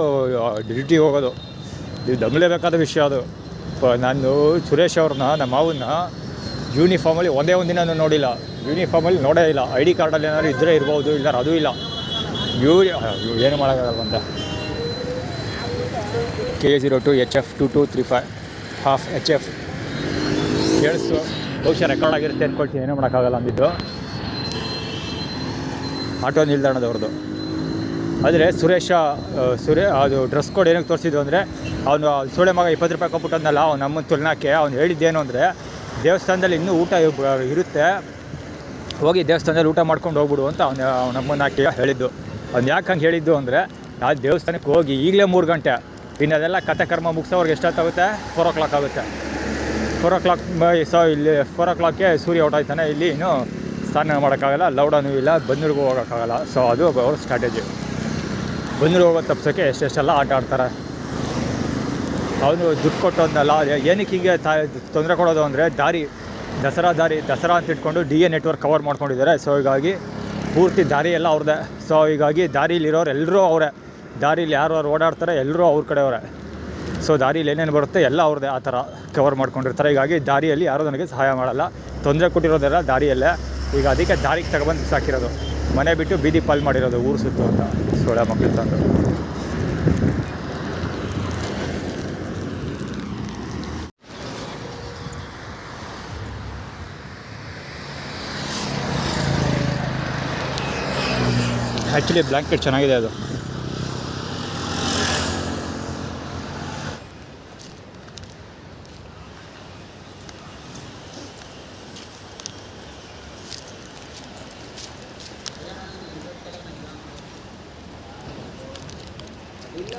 ಡ್ಯೂಟಿ ಹೋಗೋದು. ನೀವು ನಂಬಲೇಬೇಕಾದ ವಿಷಯ ಅದು. ನಾನು ಸುರೇಶ್ ಅವ್ರನ್ನ, ನಮ್ಮ ಮಾವನ್ನ ಯೂನಿಫಾರ್ಮಲ್ಲಿ ಒಂದೇ ಒಂದು ದಿನ ನೋಡಿಲ್ಲ. ಯೂನಿಫಾರ್ಮಲ್ಲಿ ನೋಡೇ ಇಲ್ಲ. ID ಕಾರ್ಡಲ್ಲಿ ಏನಾದ್ರು ಇದ್ದರೆ ಇರ್ಬೋದು, ಇಲ್ಲ ಅದೂ ಇಲ್ಲ. ಏನು ಮಾಡೋಕ್ಕಾಗಲ್ವಂತ. KA02 HF 2235 half HF ಕೇಳಿಸು. ಬಹುಶಃ ರೆಕಾರ್ಡ್ ಆಗಿರುತ್ತೆ ಅಂದ್ಕೊಳ್ತೀನಿ, ಏನೂ ಮಾಡೋಕ್ಕಾಗಲ್ಲ ಅಂದಿದ್ದು. ಆಟೋ ನಿಲ್ದಾಣದವ್ರದ್ದು. ಆದರೆ ಅದು ಡ್ರೆಸ್ ಕೋಡ್ ಏನಕ್ಕೆ ತೋರಿಸಿದ್ದು ಅಂದರೆ, ಅವನು ಸೋಳೆ ಮಗ 20 ರೂಪಾಯಿ ಕೊಟ್ಬಿಟ್ಟದ್ನಲ್ಲ, ಅವ್ನು ನಮ್ಮನ್ನು ತುಲನಾಕ್ಕೆ ಅವ್ನು ಹೇಳಿದ್ದೇನು ಅಂದರೆ, ದೇವಸ್ಥಾನದಲ್ಲಿ ಇನ್ನೂ ಊಟ ಇರುತ್ತೆ, ಹೋಗಿ ದೇವಸ್ಥಾನದಲ್ಲಿ ಊಟ ಮಾಡ್ಕೊಂಡು ಹೋಗ್ಬಿಡು ಅಂತ ಅವ್ನು ನಮ್ಮನ್ನು ಹಾಕಿ ಹೇಳಿದ್ದು. ಅವ್ನು ಯಾಕೆ ಹಂಗೆ ಹೇಳಿದ್ದು ಅಂದರೆ, ಆ ದೇವಸ್ಥಾನಕ್ಕೆ ಹೋಗಿ ಈಗಲೇ 3 ಗಂಟೆ, ಇನ್ನು ಅದೆಲ್ಲ ಕಥಕರ್ಮ ಮುಗಿಸೋವ್ರಿಗೆ ಎಷ್ಟೊತ್ತಾಗುತ್ತೆ? 4 o'clock ಆಗುತ್ತೆ. 4 o'clock ಇಲ್ಲಿ 4 o'clockಗೆ ಸೂರ್ಯ ಹೊರಟಾಯ್ತಾನೆ. ಇಲ್ಲಿ ಇನ್ನೂ ಸ್ನಾನ ಮಾಡೋಕ್ಕಾಗಲ್ಲ, ಲೌಡನೂ ಇಲ್ಲ, ಬನ್ನೂರಿಗೂ ಹೋಗೋಕ್ಕಾಗಲ್ಲ. ಸೊ ಅದು ಅವ್ರ ಸ್ಟ್ರಾಟಜಿ. ಬನ್ನೂರಿಗೆ ಹೋಗೋದು ತಪ್ಸೋಕ್ಕೆ ಎಷ್ಟೆಷ್ಟೆಲ್ಲ ಆಟ ಆಡ್ತಾರೆ. ಅವನು ದುಡ್ಡು ಕೊಟ್ಟೋದ್ನಲ್ಲ, ಏನಕ್ಕೆ ಹೀಗೆ ತೊಂದರೆ ಕೊಡೋದು ಅಂದರೆ, ದಸರಾ ಅಂತ ಇಟ್ಕೊಂಡು DA ನೆಟ್ವರ್ಕ್ ಕವರ್ ಮಾಡ್ಕೊಂಡಿದ್ದಾರೆ. ಸೊ ಹೀಗಾಗಿ ಪೂರ್ತಿ ದಾರಿ ಎಲ್ಲ ಅವ್ರದ್ದೇ. ಸೊ ಹೀಗಾಗಿ ದಾರಿಲಿರೋರು ಎಲ್ಲರೂ ಅವರೇ. ದಾರಿಲಿ ಯಾರು ಓಡಾಡ್ತಾರೆ ಎಲ್ಲರೂ ಅವ್ರ ಕಡೆಯವರೇ. ಸೊ ದಾರಿಲಿ ಏನೇನು ಬರುತ್ತೆ ಎಲ್ಲ ಅವ್ರದ್ದೇ, ಆ ಥರ ಕವರ್ ಮಾಡ್ಕೊಂಡಿರ್ತಾರೆ. ಹೀಗಾಗಿ ದಾರಿಯಲ್ಲಿ ಯಾರೂ ನನಗೆ ಸಹಾಯ ಮಾಡಲ್ಲ. ತೊಂದರೆ ಕೊಟ್ಟಿರೋದೆಲ್ಲ ದಾರಿಯಲ್ಲೇ. ಈಗ ಅದಕ್ಕೆ ದಾರಿಗೆ ತಗೊಬಂದು ಸಾಕಿರೋದು, ಮನೆ ಬಿಟ್ಟು ಬೀದಿ ಪಾಲ್ ಮಾಡಿರೋದು ಊರು ಸುತ್ತು ಅಂತ ಸೋಳ ಮಕ್ಕಳು ತಂದು. ಆ್ಯಕ್ಚುಲಿ ಬ್ಲ್ಯಾಂಕೆಟ್ ಚೆನ್ನಾಗಿದೆ ಅದು. ಇಲ್ಲ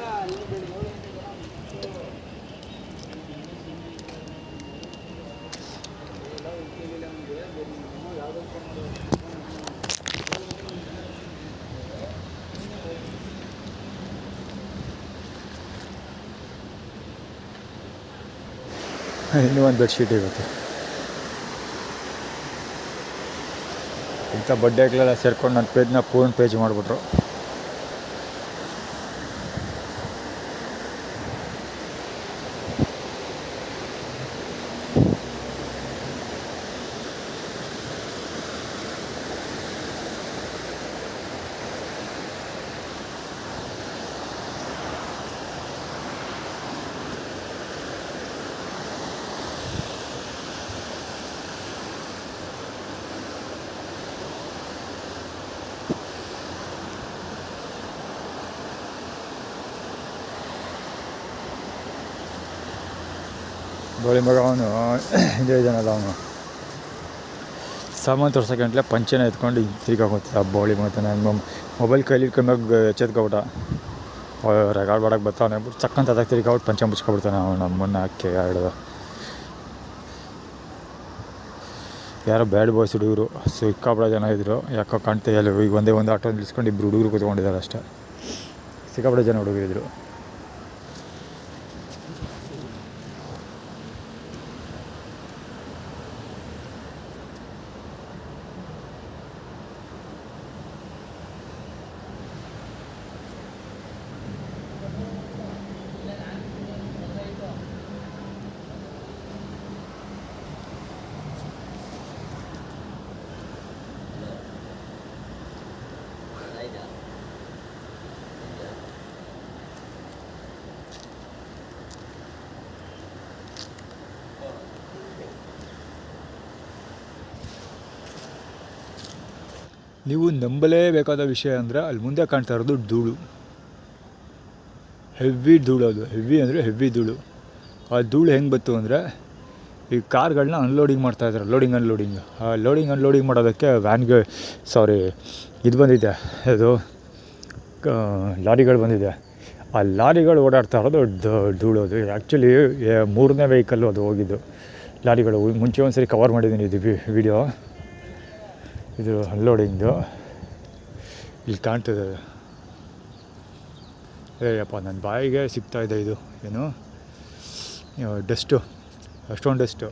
ಇನ್ನೂ ಒಂದು ಬೆಡ್ಶೀಟ್ ಇರುತ್ತೆ. ಇಂಥ ಬಡ್ಡೆಗಳೆಲ್ಲ ಸೇರ್ಕೊಂಡು ನನ್ನ ಪೇಜ್ನ ಪೂರ್ಣ ಪೇಜ್ ಮಾಡಿಬಿಟ್ರು. ಬೋಳಿ ಮಗ ಅವನು ಇದೇ ಇದ್ದಾನಲ್ಲ, ಅವನು ಸಾಮಾನು ತೋರ್ಸೋಕ್ಕಂಟ್ಲೆ ಪಂಚೆನ ಎತ್ಕೊಂಡು ತಿರ್ಗಾಕೋತ ಬೋಳಿ ಮತ್ತು ನನ್ನ ಮೊಬೈಲ್ ಕೈಲಿ ಇಟ್ಕೊಂಡಾಗ ಎಚ್ಚೆತ್ಕೊಬಿಟ್ಟ. ರೆಕಾರ್ಡ್ ಮಾಡಕ್ಕೆ ಬರ್ತಾವನೆ ಅಂದ್ಬಿಟ್ಟು ಚಕ್ಕಂತ ಅದಕ್ಕೆ ತಿರ್ಗಾಬಿಟ್ಟು ಪಂಚೆ ಮುಚ್ಕೊಬಿಡ್ತಾನೆ ಅವನು. ನಮ್ಮನ್ನು ಹಾಕಿ ಆಡೋದು ಯಾರೋ ಬ್ಯಾಡ್ ಬಾಯ್ಸ್ ಹುಡುಗರು ಸಿಕ್ಕಾಪಟ್ಟೆ ಜನ ಇದ್ದರು. ಯಾಕೋ ಕಾಣ್ತಾ ಇಲ್ಲ. ಈಗ ಒಂದು ಆಟೋ ನಿಲ್ಲಿಸ್ಕೊಂಡು ಇಬ್ಬರು ಹುಡುಗರು ಕೂತ್ಕೊಂಡಿದ್ದಾರೆ ಅಷ್ಟೇ. ಸಿಕ್ಕಾಪಟ್ಟೆ ಜನ ಹುಡುಗರಿದ್ರು. ನೀವು ನಂಬಲೇಬೇಕಾದ ವಿಷಯ ಅಂದರೆ ಅಲ್ಲಿ ಮುಂದೆ ಕಾಣ್ತಾ ಇರೋದು ಧೂಳು, ಹೆವಿ ಧೂಳು. ಅದು ಹೆವಿ ಅಂದರೆ ಹೆವಿ ಧೂಳು. ಆ ಧೂಳು ಹೆಂಗೆ ಬಂತು ಅಂದರೆ, ಈ ಕಾರ್ಗಳನ್ನ ಅನ್ಲೋಡಿಂಗ್ ಮಾಡ್ತಾಯಿದ್ದಾರೆ, ಅನ್ಲೋಡಿಂಗ್. ಆ ಅನ್ಲೋಡಿಂಗ್ ಮಾಡೋದಕ್ಕೆ ವ್ಯಾನ್ಗೆ ಇದು ಬಂದಿದೆ, ಅದು ಲಾರಿಗಳು ಬಂದಿದೆ. ಆ ಲಾರಿಗಳು ಓಡಾಡ್ತಾ ಇರೋದು ಧೂಳು. ಅದು ಆ್ಯಕ್ಚುಲಿ 3ನೇ ವೆಹಿಕಲ್ಲು ಅದು ಹೋಗಿದ್ದು ಲಾರಿಗಳು. ಮುಂಚೆ ಒಂದು ಸರಿ ಕವರ್ ಮಾಡಿದ್ದೀನಿ ಇದು ವಿಡಿಯೋ. ಇದು ಅನ್ಲೋಡಿಂಗ್ದು ಇಲ್ಲಿ ಕಾಣ್ತದೆ. ಏಯಪ್ಪ ನನ್ನ ಬಾಯಿಗೆ ಸಿಗ್ತಾಯಿದೆ ಇದು ಏನು ಡಸ್ಟು, ಅಷ್ಟೊಂದು ಡಸ್ಟು.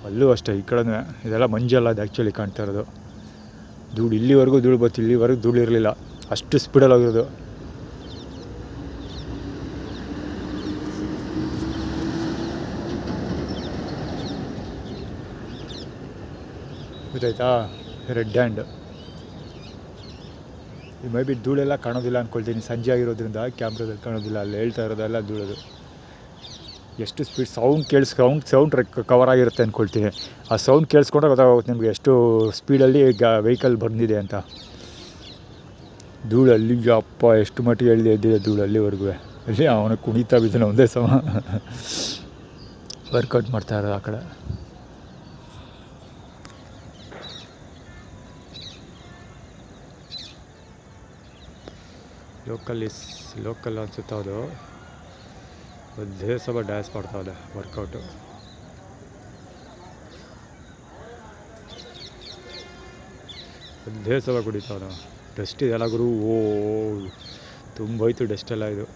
ಅಲ್ಲೂ ಅಷ್ಟೇ, ಈ ಕಡೆನೂ ಇದೆಲ್ಲ ಮಂಜಲ್ಲ ಅದು ಆ್ಯಕ್ಚುಲಿ ಕಾಣ್ತಾ ಇರೋದು. ಧೂಳು ಇಲ್ಲಿವರೆಗೂ ಧೂಳು ಬತ್ತು, ಇಲ್ಲಿವರೆಗೂ ಧೂಳು ಇರಲಿಲ್ಲ, ಅಷ್ಟು ಸ್ಪೀಡಲ್ಲಿ ಹೋಗಿರೋದು. ಗೊತ್ತಾಯ್ತಾ? Red hand. ಇದು ಮೇ ಬಿ ಧೂಳೆಲ್ಲ ಕಾಣೋದಿಲ್ಲ ಅಂದ್ಕೊಳ್ತೀನಿ, ಸಂಜೆ ಆಗಿರೋದ್ರಿಂದ ಕ್ಯಾಮ್ರಾದಲ್ಲಿ ಕಾಣೋದಿಲ್ಲ. ಅಲ್ಲಿ ಹೇಳ್ತಾ ಇರೋದೆಲ್ಲ ಧೂಳೋದು. ಎಷ್ಟು ಸ್ಪೀಡ್ ಸೌಂಡ್ ಕವರ್ ಆಗಿರುತ್ತೆ ಅಂದ್ಕೊಳ್ತೀನಿ. ಆ ಸೌಂಡ್ ಕೇಳಿಸ್ಕೊಂಡ್ರೆ ಗೊತ್ತಾಗುತ್ತೆ ನಿಮಗೆ ಎಷ್ಟು ಸ್ಪೀಡಲ್ಲಿ ವೆಹಿಕಲ್ ಬಂದಿದೆ ಅಂತ. ಧೂಳಲ್ಲಿ ಅಪ್ಪ ಎಷ್ಟು ಮಟ್ಟಿಗೆ ಎದ್ದಿದೆ ಧೂಳು ಅಲ್ಲಿವರೆಗೂ. ಅಲ್ಲಿ ಅವನು ಕುಣಿತಾ ಬಿದ್ದಾನೆ ಒಂದೇ ಸಮ ವರ್ಕೌಟ್ ಮಾಡ್ತಾ ಇರೋದು ಆ ಕಡೆ. ಲೋಕಲ್ ಅನ್ಸುತ್ತೆ ಅದು. ಒಂದೇ ಸಲ ಡ್ಯಾನ್ಸ್ ಮಾಡ್ತಾವೆ ವರ್ಕೌಟು. ಒಂದೇ ಸಲ ಕುಡಿತಾವೆ. ಡಸ್ಟ್ ಇದೆಲ್ಲ ಗುರು, ತುಂಬೋಯ್ತು ಡಸ್ಟೆಲ್ಲ. ಇದು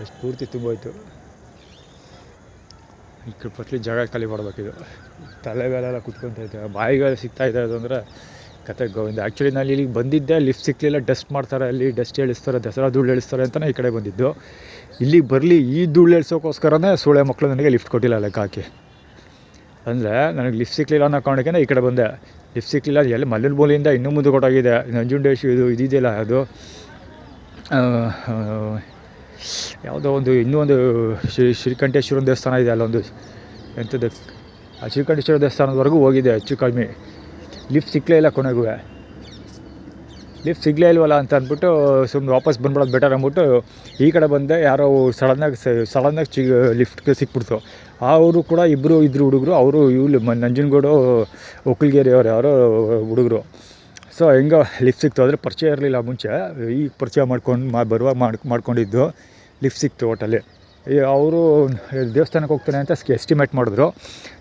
ಎಷ್ಟು ಪೂರ್ತಿ ತುಂಬೋಯ್ತು. ಈ ಕಡೆ ಫಸ್ಟ್ಲಿ ಜಾಗ ಖಾಲಿ ಮಾಡಬೇಕಿದು. ತಲೆ ಮೇಲೆಲ್ಲ ಕುತ್ಕೊತೈತೆ, ಬಾಯಿಗೆ ಸಿಗ್ತಾಯಿದೆ ಅದು ಅಂದರೆ ಕತೆ ಗೋವಿಂದ. ಆ್ಯಕ್ಚುಲಿ ನಾನು ಇಲ್ಲಿಗೆ ಬಂದಿದ್ದೆ, ಲಿಫ್ಟ್ ಸಿಕ್ಕಲಿಲ್ಲ. ಡಸ್ಟ್ ಮಾಡ್ತಾರೆ ಅಲ್ಲಿ, ಡಸ್ಟ್ ಇಳಿಸ್ತಾರೆ, ದಸರಾ ಧೂಳು ಇಳಿಸ್ತಾರೆ ಅಂತಲೇ ಈ ಕಡೆ ಬಂದಿದ್ದು. ಇಲ್ಲಿಗೆ ಬರಲಿ ಈ ಧೂಳು ಇಳಿಸೋಕ್ಕೋಸ್ಕರನೇ ಸೂಳೆ ಮಕ್ಕಳು ನನಗೆ ಲಿಫ್ಟ್ ಕೊಟ್ಟಿಲ್ಲ ಲೆಕ್ಕ ಹಾಕಿ. ಅಂದರೆ ನನಗೆ ಲಿಫ್ಟ್ ಸಿಕ್ಕಲಿಲ್ಲ ಅನ್ನೋ ಕಾರಣಕ್ಕೆ ಈ ಕಡೆ ಬಂದೆ. ಲಿಫ್ಟ್ ಸಿಕ್ಕಲಿಲ್ಲ, ಎಲ್ಲಿ ಮಲ್ಲಿನ ಬೋಲಿಯಿಂದ ಇನ್ನೂ ಮುಂದೆ ಕೊಟ್ಟೋಗಿದೆ. ನಂಜುಂಡೇಶ್ ಇದೆಯಲ್ಲ, ಅದು ಯಾವುದೋ ಒಂದು ಇನ್ನೂ ಒಂದು ಶ್ರೀಕಂಠೇಶ್ವರನ ದೇವಸ್ಥಾನ ಇದೆ ಅಲ್ಲೊಂದು, ಎಂಥದ್ದು ಆ ಶ್ರೀಕಂಠೇಶ್ವರ ದೇವಸ್ಥಾನದವರೆಗೂ ಹೋಗಿದೆ ಹೆಚ್ಚು ಕಡಿಮೆ. ಲಿಫ್ಟ್ ಸಿಕ್ಕಲೇ ಇಲ್ಲ ಕೊನೆಗೂ. ಲಿಫ್ಟ್ ಸಿಗಲೇ ಇಲ್ವಲ್ಲ ಅಂತ ಅಂದ್ಬಿಟ್ಟು ಸುಮ್ಮನೆ ವಾಪಸ್ ಬಂದ್ಬಿಡೋದು ಬೆಟರ್ ಅಂದ್ಬಿಟ್ಟು ಈ ಕಡೆ ಬಂದೆ. ಯಾರೋ ಸಡನ್ನಾಗಿ ಲಿಫ್ಟ್ಗೆ ಸಿಕ್ಬಿಡ್ತು. ಅವರು ಕೂಡ ಇಬ್ಬರು ಇದ್ರು ಹುಡುಗರು. ಅವರು ನಂಜನಗೂಡು ಒಕ್ಕಲ್ಗೇರಿ ಅವ್ರು ಯಾರೋ ಹುಡುಗರು. ಸೊ ಹೆಂಗೋ ಲಿಫ್ಟ್ ಸಿಕ್ತು. ಆದರೆ ಪರಿಚಯ ಇರಲಿಲ್ಲ ಮುಂಚೆ, ಈಗ ಪರಿಚಯ ಮಾಡ್ಕೊಂಡಿದ್ದು. ಲಿಫ್ಟ್ ಸಿಕ್ತು ಒಟ್ಟಲ್ಲಿ. ಅವರು ದೇವಸ್ಥಾನಕ್ಕೆ ಹೋಗ್ತಾನೆ ಅಂತ ಎಸ್ಟಿಮೇಟ್ ಮಾಡಿದ್ರು.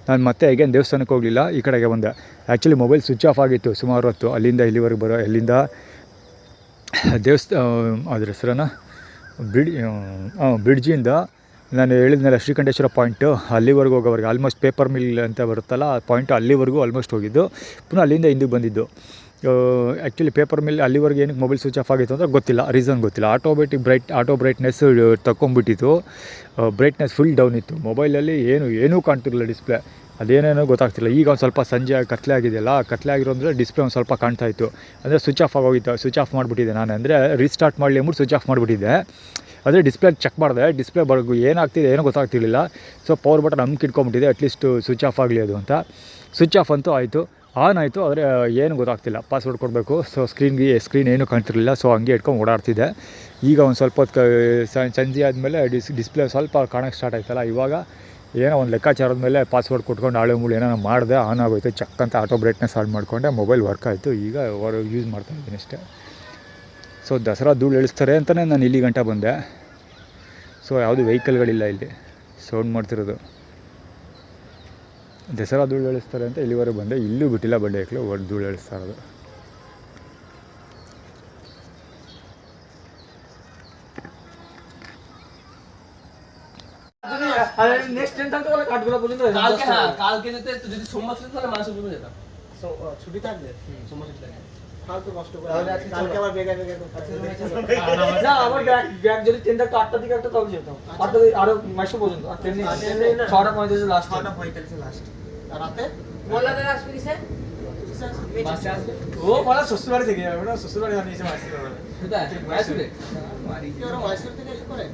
ನಾನು ಮತ್ತೆ ಹೇಗೆ ದೇವಸ್ಥಾನಕ್ಕೆ ಹೋಗಲಿಲ್ಲ, ಈ ಕಡೆಗೆ ಬಂದೆ. ಆ್ಯಕ್ಚುಲಿ ಮೊಬೈಲ್ ಸ್ವಿಚ್ ಆಫ್ ಆಗಿತ್ತು ಸುಮಾರು ಹೊತ್ತು. ಅಲ್ಲಿಂದ ಇಲ್ಲಿವರೆಗೆ ಎಲ್ಲಿಂದ ಅದ್ರ ಹೆಸರನ್ನ ಬ್ರಿಡ್ಜಿಂದ ನಾನು ಹೇಳಿದ್ನಲ್ಲ ಶ್ರೀಕಂಠೇಶ್ವರ ಪಾಯಿಂಟು ಅಲ್ಲಿವರೆಗೂ ಹೋಗೋವರೆಗೆ ಆಲ್ಮೋಸ್ಟ್ ಪೇಪರ್ ಮಿಲ್ ಅಂತ ಬರುತ್ತಲ್ಲ ಆ ಪಾಯಿಂಟು ಅಲ್ಲಿವರೆಗೂ ಆಲ್ಮೋಸ್ಟ್ ಹೋಗಿದ್ದು. ಪುನಃ ಅಲ್ಲಿಂದ ಹಿಂದಕ್ಕೆ ಬಂದಿದ್ದು. ಆ್ಯಕ್ಚುಲಿ ಪೇಪರ್ ಮಿಲ್ ಅಲ್ಲಿವರೆಗೆ ಏನಕ್ಕೆ ಮೊಬೈಲ್ ಸ್ವಿಚ್ ಆಫ್ ಆಗಿತ್ತು ಅಂದರೆ ಗೊತ್ತಿಲ್ಲ, ರೀಸನ್ ಗೊತ್ತಿಲ್ಲ. ಆಟೋ ಬ್ರೈಟ್ನೆಸ್ ತಗೊಂಬಿಟ್ಟಿತ್ತು, ಬ್ರೈಟ್ನೆಸ್ ಫುಲ್ ಡೌನ್ ಇತ್ತು ಮೊಬೈಲಲ್ಲಿ. ಏನೂ ಕಾಣ್ತಿರಲಿಲ್ಲ ಡಿಸ್ಪ್ಲೇ, ಅದೇನೇನೋ ಗೊತ್ತಾಗ್ತಿಲ್ಲ. ಈಗ ಒಂದು ಸ್ವಲ್ಪ ಸಂಜೆ ಕತ್ಲೆ ಆಗಿದೆಯಲ್ಲ, ಕತ್ಲೆ ಆಗಿರೋ ಅಂದರೆ ಡಿಸ್ಪ್ಲೇ ಒಂದು ಸ್ವಲ್ಪ ಕಾಣ್ತಾಯಿತ್ತು. ಅಂದರೆ ಸ್ವಿಚ್ ಆಫ್ ಆಗೋಗಿತ್ತು, ಸ್ವಿಚ್ ಆಫ್ ಮಾಡಿಬಿಟ್ಟಿದ್ದೆ ನಾನು. ಅಂದರೆ ರೀಸ್ಟಾರ್ಟ್ ಮಾಡಲಿ ಅಂದ್ಬಿಟ್ಟು ಸ್ವಿಚ್ ಆಫ್ ಮಾಡಿಬಿಟ್ಟಿದ್ದೆ. ಅದೇ ಡಿಸ್ಪ್ಲೇ ಚೆಕ್ ಮಾಡಿದೆ, ಡಿಸ್ಪ್ಲೇ ಏನಾಗ್ತಿದೆ ಏನೋ ಗೊತ್ತಾಗ್ತಿರ್ಲಿಲ್ಲ. ಸೊ ಪವರ್ ಬಟನ್ ಇಟ್ಕೊಂಬಿಟ್ಟಿದೆ, ಅಟ್ಲೀಸ್ಟ್ ಸ್ವಿಚ್ ಆಫ್ ಆಗಲಿ ಅದು ಅಂತ. ಸ್ವಿಚ್ ಆಫ್ ಅಂತೂ ಆಯಿತು, ಆನ್ ಆಯಿತು, ಆದರೆ ಏನು ಗೊತ್ತಾಗ್ತಿಲ್ಲ. ಪಾಸ್ವರ್ಡ್ ಕೊಡಬೇಕು. ಸೊ ಸ್ಕ್ರೀನ್ ಏನೂ ಕಾಣ್ತಿರಲಿಲ್ಲ. ಸೊ ಹಂಗೆ ಇಟ್ಕೊಂಡು ಓಡಾಡ್ತಿದ್ದೆ. ಈಗ ಒಂದು ಸ್ವಲ್ಪ ಹೊತ್ತು ಸಂಜೆ ಆದಮೇಲೆ ಡಿಸ್ಪ್ಲೇ ಸ್ವಲ್ಪ ಕಾಣೋಕ್ಕೆ ಸ್ಟಾರ್ಟ್ ಆಯ್ತಲ್ಲ, ಇವಾಗ ಏನೋ ಒಂದು ಲೆಕ್ಕಾಚಾರದ ಮೇಲೆ ಪಾಸ್ವರ್ಡ್ ಕೊಟ್ಕೊಂಡು ಆಳು ಮೂಳು ಏನೋ ಮಾಡಿದೆ, ಆನ್ ಆಗೋಯ್ತು. ಚಕ್ ಅಂತ ಆಟೋ ಬ್ರೈಟ್ನೆಸ್ ಆನ್ ಮಾಡಿಕೊಂಡೆ, ಮೊಬೈಲ್ ವರ್ಕ್ ಆಯಿತು. ಈಗ ಯೂಸ್ ಮಾಡ್ತಾಯಿದ್ದೀನಿ ಅಷ್ಟೇ. ಸೊ ದಸರಾ ಧೂಳು ಇಳಿಸ್ತಾರೆ ಅಂತಲೇ ನಾನು ಇಲ್ಲಿ ಗಂಟ ಬಂದೆ. ಸೊ ಯಾವುದು ವೆಹಿಕಲ್ಗಳಿಲ್ಲ ಇಲ್ಲಿ, ಸೌಂಡ್ ಮಾಡ್ತಿರೋದು. ದಸರಾ ಧೂಳು ಇಳಿಸ್ತಾರೆ ಅಂತ ಇಲ್ಲಿವರೆಗೆ ಬಂದೆ. ಇಲ್ಲೂ ಬಿಟ್ಟಿಲ್ಲ ಬಂಡೆ ಹಾಕಲು, ಧೂಳು ಇಳಿಸ್ತಾ ಇರೋದು. নেক্সট ট্রেন থাকতে বলে কাঠগোলা পর্যন্ত কালকে যেতে যদি সোমবার ছিল তাহলে মাসে পর্যন্ত যেতাম। ছুটি থাকবে, সোমবার ছুটি থাকে। ফালতু কষ্ট করে কালকে আবার বেগা না, আবার ব্যাগ যদি ট্রেন থাকতো 8টার দিকে একটা তবে যেতাম। 8টা থেকে আরো মাসে পর্যন্ত। আর ট্রেন 6:45 লাস্ট, 6:45 লাস্ট। আর রাতে মোল্লাদের আসবে কিসে? বাসে আসবে। ও বলা শ্বশুরবাড়ি থেকে যাবে না, শ্বশুরবাড়ি বানিয়েছে মাসি করে। কোথায়? মাইসুরে। বাড়ি কি ওরা মাইসুর থেকে কি করে?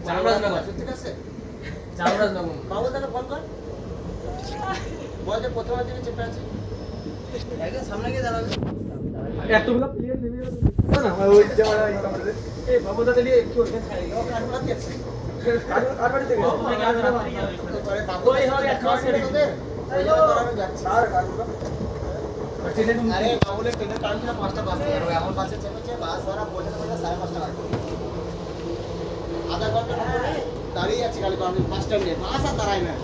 চামড়াজনগর ঠিক আছে, চামড়াজনগর। বাবু দাদা ফোন কর, বল যে প্রথম দিকে চেপে আছে, একদম সামনে গিয়ে দাঁড়াবে। এতগুলো প্লেয়ার নেমে গেল না, ওই জায়গাটা এই কামড়ে। এই বাবু দাদা নিয়ে কি ওখানে খাই ও কাটলা দিয়েছে, কাটবাড়ি থেকে পরে বাবু ওই হয় এক মাস এর তোদের ওই জায়গা ধরে যাচ্ছে। আর কাটলা আরে বাবুলে ট্রেনের টাইম ছিল 5টা বাজে, আর এমন বাসে চেপেছে বাস ধরা পৌঁছাতে 5:30 বাজে। আধা ঘন্টা পরে দাঁড়িয়ে আছে খালি বাস স্ট্যান্ডে, বাস আর দাঁড়ায় না।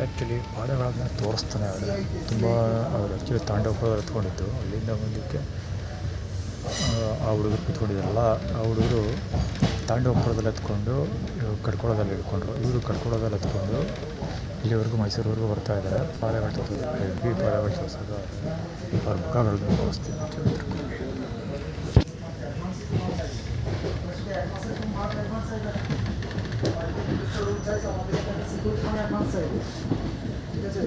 ಆ್ಯಕ್ಚುಲಿ ಪಾದಗಳನ್ನು ತೋರಿಸ್ತಾನೆ ಅವರು ತುಂಬ. ಅವ್ರು ಆ್ಯಕ್ಚುಲಿ ತಾಂಡವ ಎತ್ಕೊಂಡಿದ್ದು, ಅಲ್ಲಿಂದ ಮುಂದಕ್ಕೆ ಆ ಹುಡುಗರು ಕೂತ್ಕೊಂಡಿದ್ದಾರಲ್ಲ, ಆ ಹುಡುಗರು ತಾಂಡವಪುರದಲ್ಲಿ ಎತ್ಕೊಂಡು ಕಡ್ಕೊಳದಲ್ಲಿ ಹಿಡ್ಕೊಂಡ್ರು. ಇವರು ಕಡ್ಕೊಳದಲ್ಲಿ ಎತ್ಕೊಂಡು ಇಲ್ಲಿವರೆಗೂ ಮೈಸೂರುವರೆಗೂ ಬರ್ತಾ ಇದ್ದಾರೆ. ಪಾದಗಳು ತೋರಿಸೋದು ಹೆವಿ, ಪಾದಗಳು ತೋರಿಸೋದು ಅವ್ರ ಮುಖಗಳನ್ನು ತೋರಿಸ್ತೀನಿ. ঠিক আছে,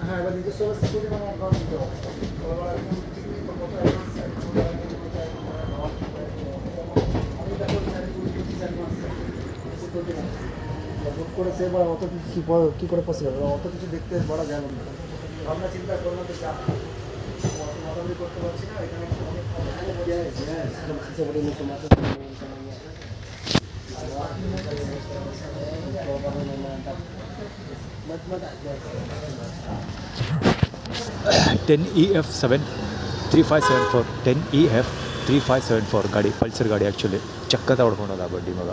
হ্যাঁ এবার নিজস্ব সিকিউরিটি মানে অ্যাকাউন্ট দিতে হবে। বুক করেছে, এবার অত কী করে পসিবল, অত কিছু দেখতে বলা যায় না। আমরা চিন্তা করলাম যে মাতামাতি করতে পারছি না, এখানে10EF7 3574 10EF3574 ಗಾಡಿ, ಪಲ್ಸರ್ ಗಾಡಿ. ಆ್ಯಕ್ಚುಲಿ ಚಕ್ಕದ ಹೊಡ್ಕೊಂಡೋದ ಬಡ್ಡಿ ಮಗ.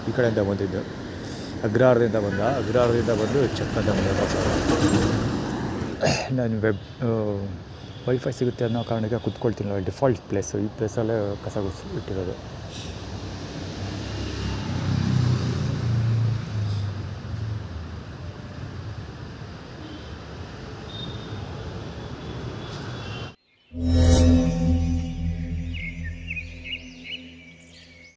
ಈ ಕಡೆಯಿಂದ ಬಂದಿದ್ದು ಅಗ್ರಹಾರದಿಂದ ಬಂದು ಚಕ್ಕದ ಬಂದ. ನಾನು ವೈಫೈ ಸಿಗುತ್ತೆ ಅನ್ನೋ ಕಾರಣಕ್ಕೆ ಕೂತ್ಕೊಳ್ತೀನಿ ಡಿಫಾಲ್ಟ್ ಪ್ಲೇಸು ಈ ಪ್ಲೇಸಲ್ಲೇ ಕಸ ಗುಡಿಸಿ ಇಟ್ಟಿರೋದು.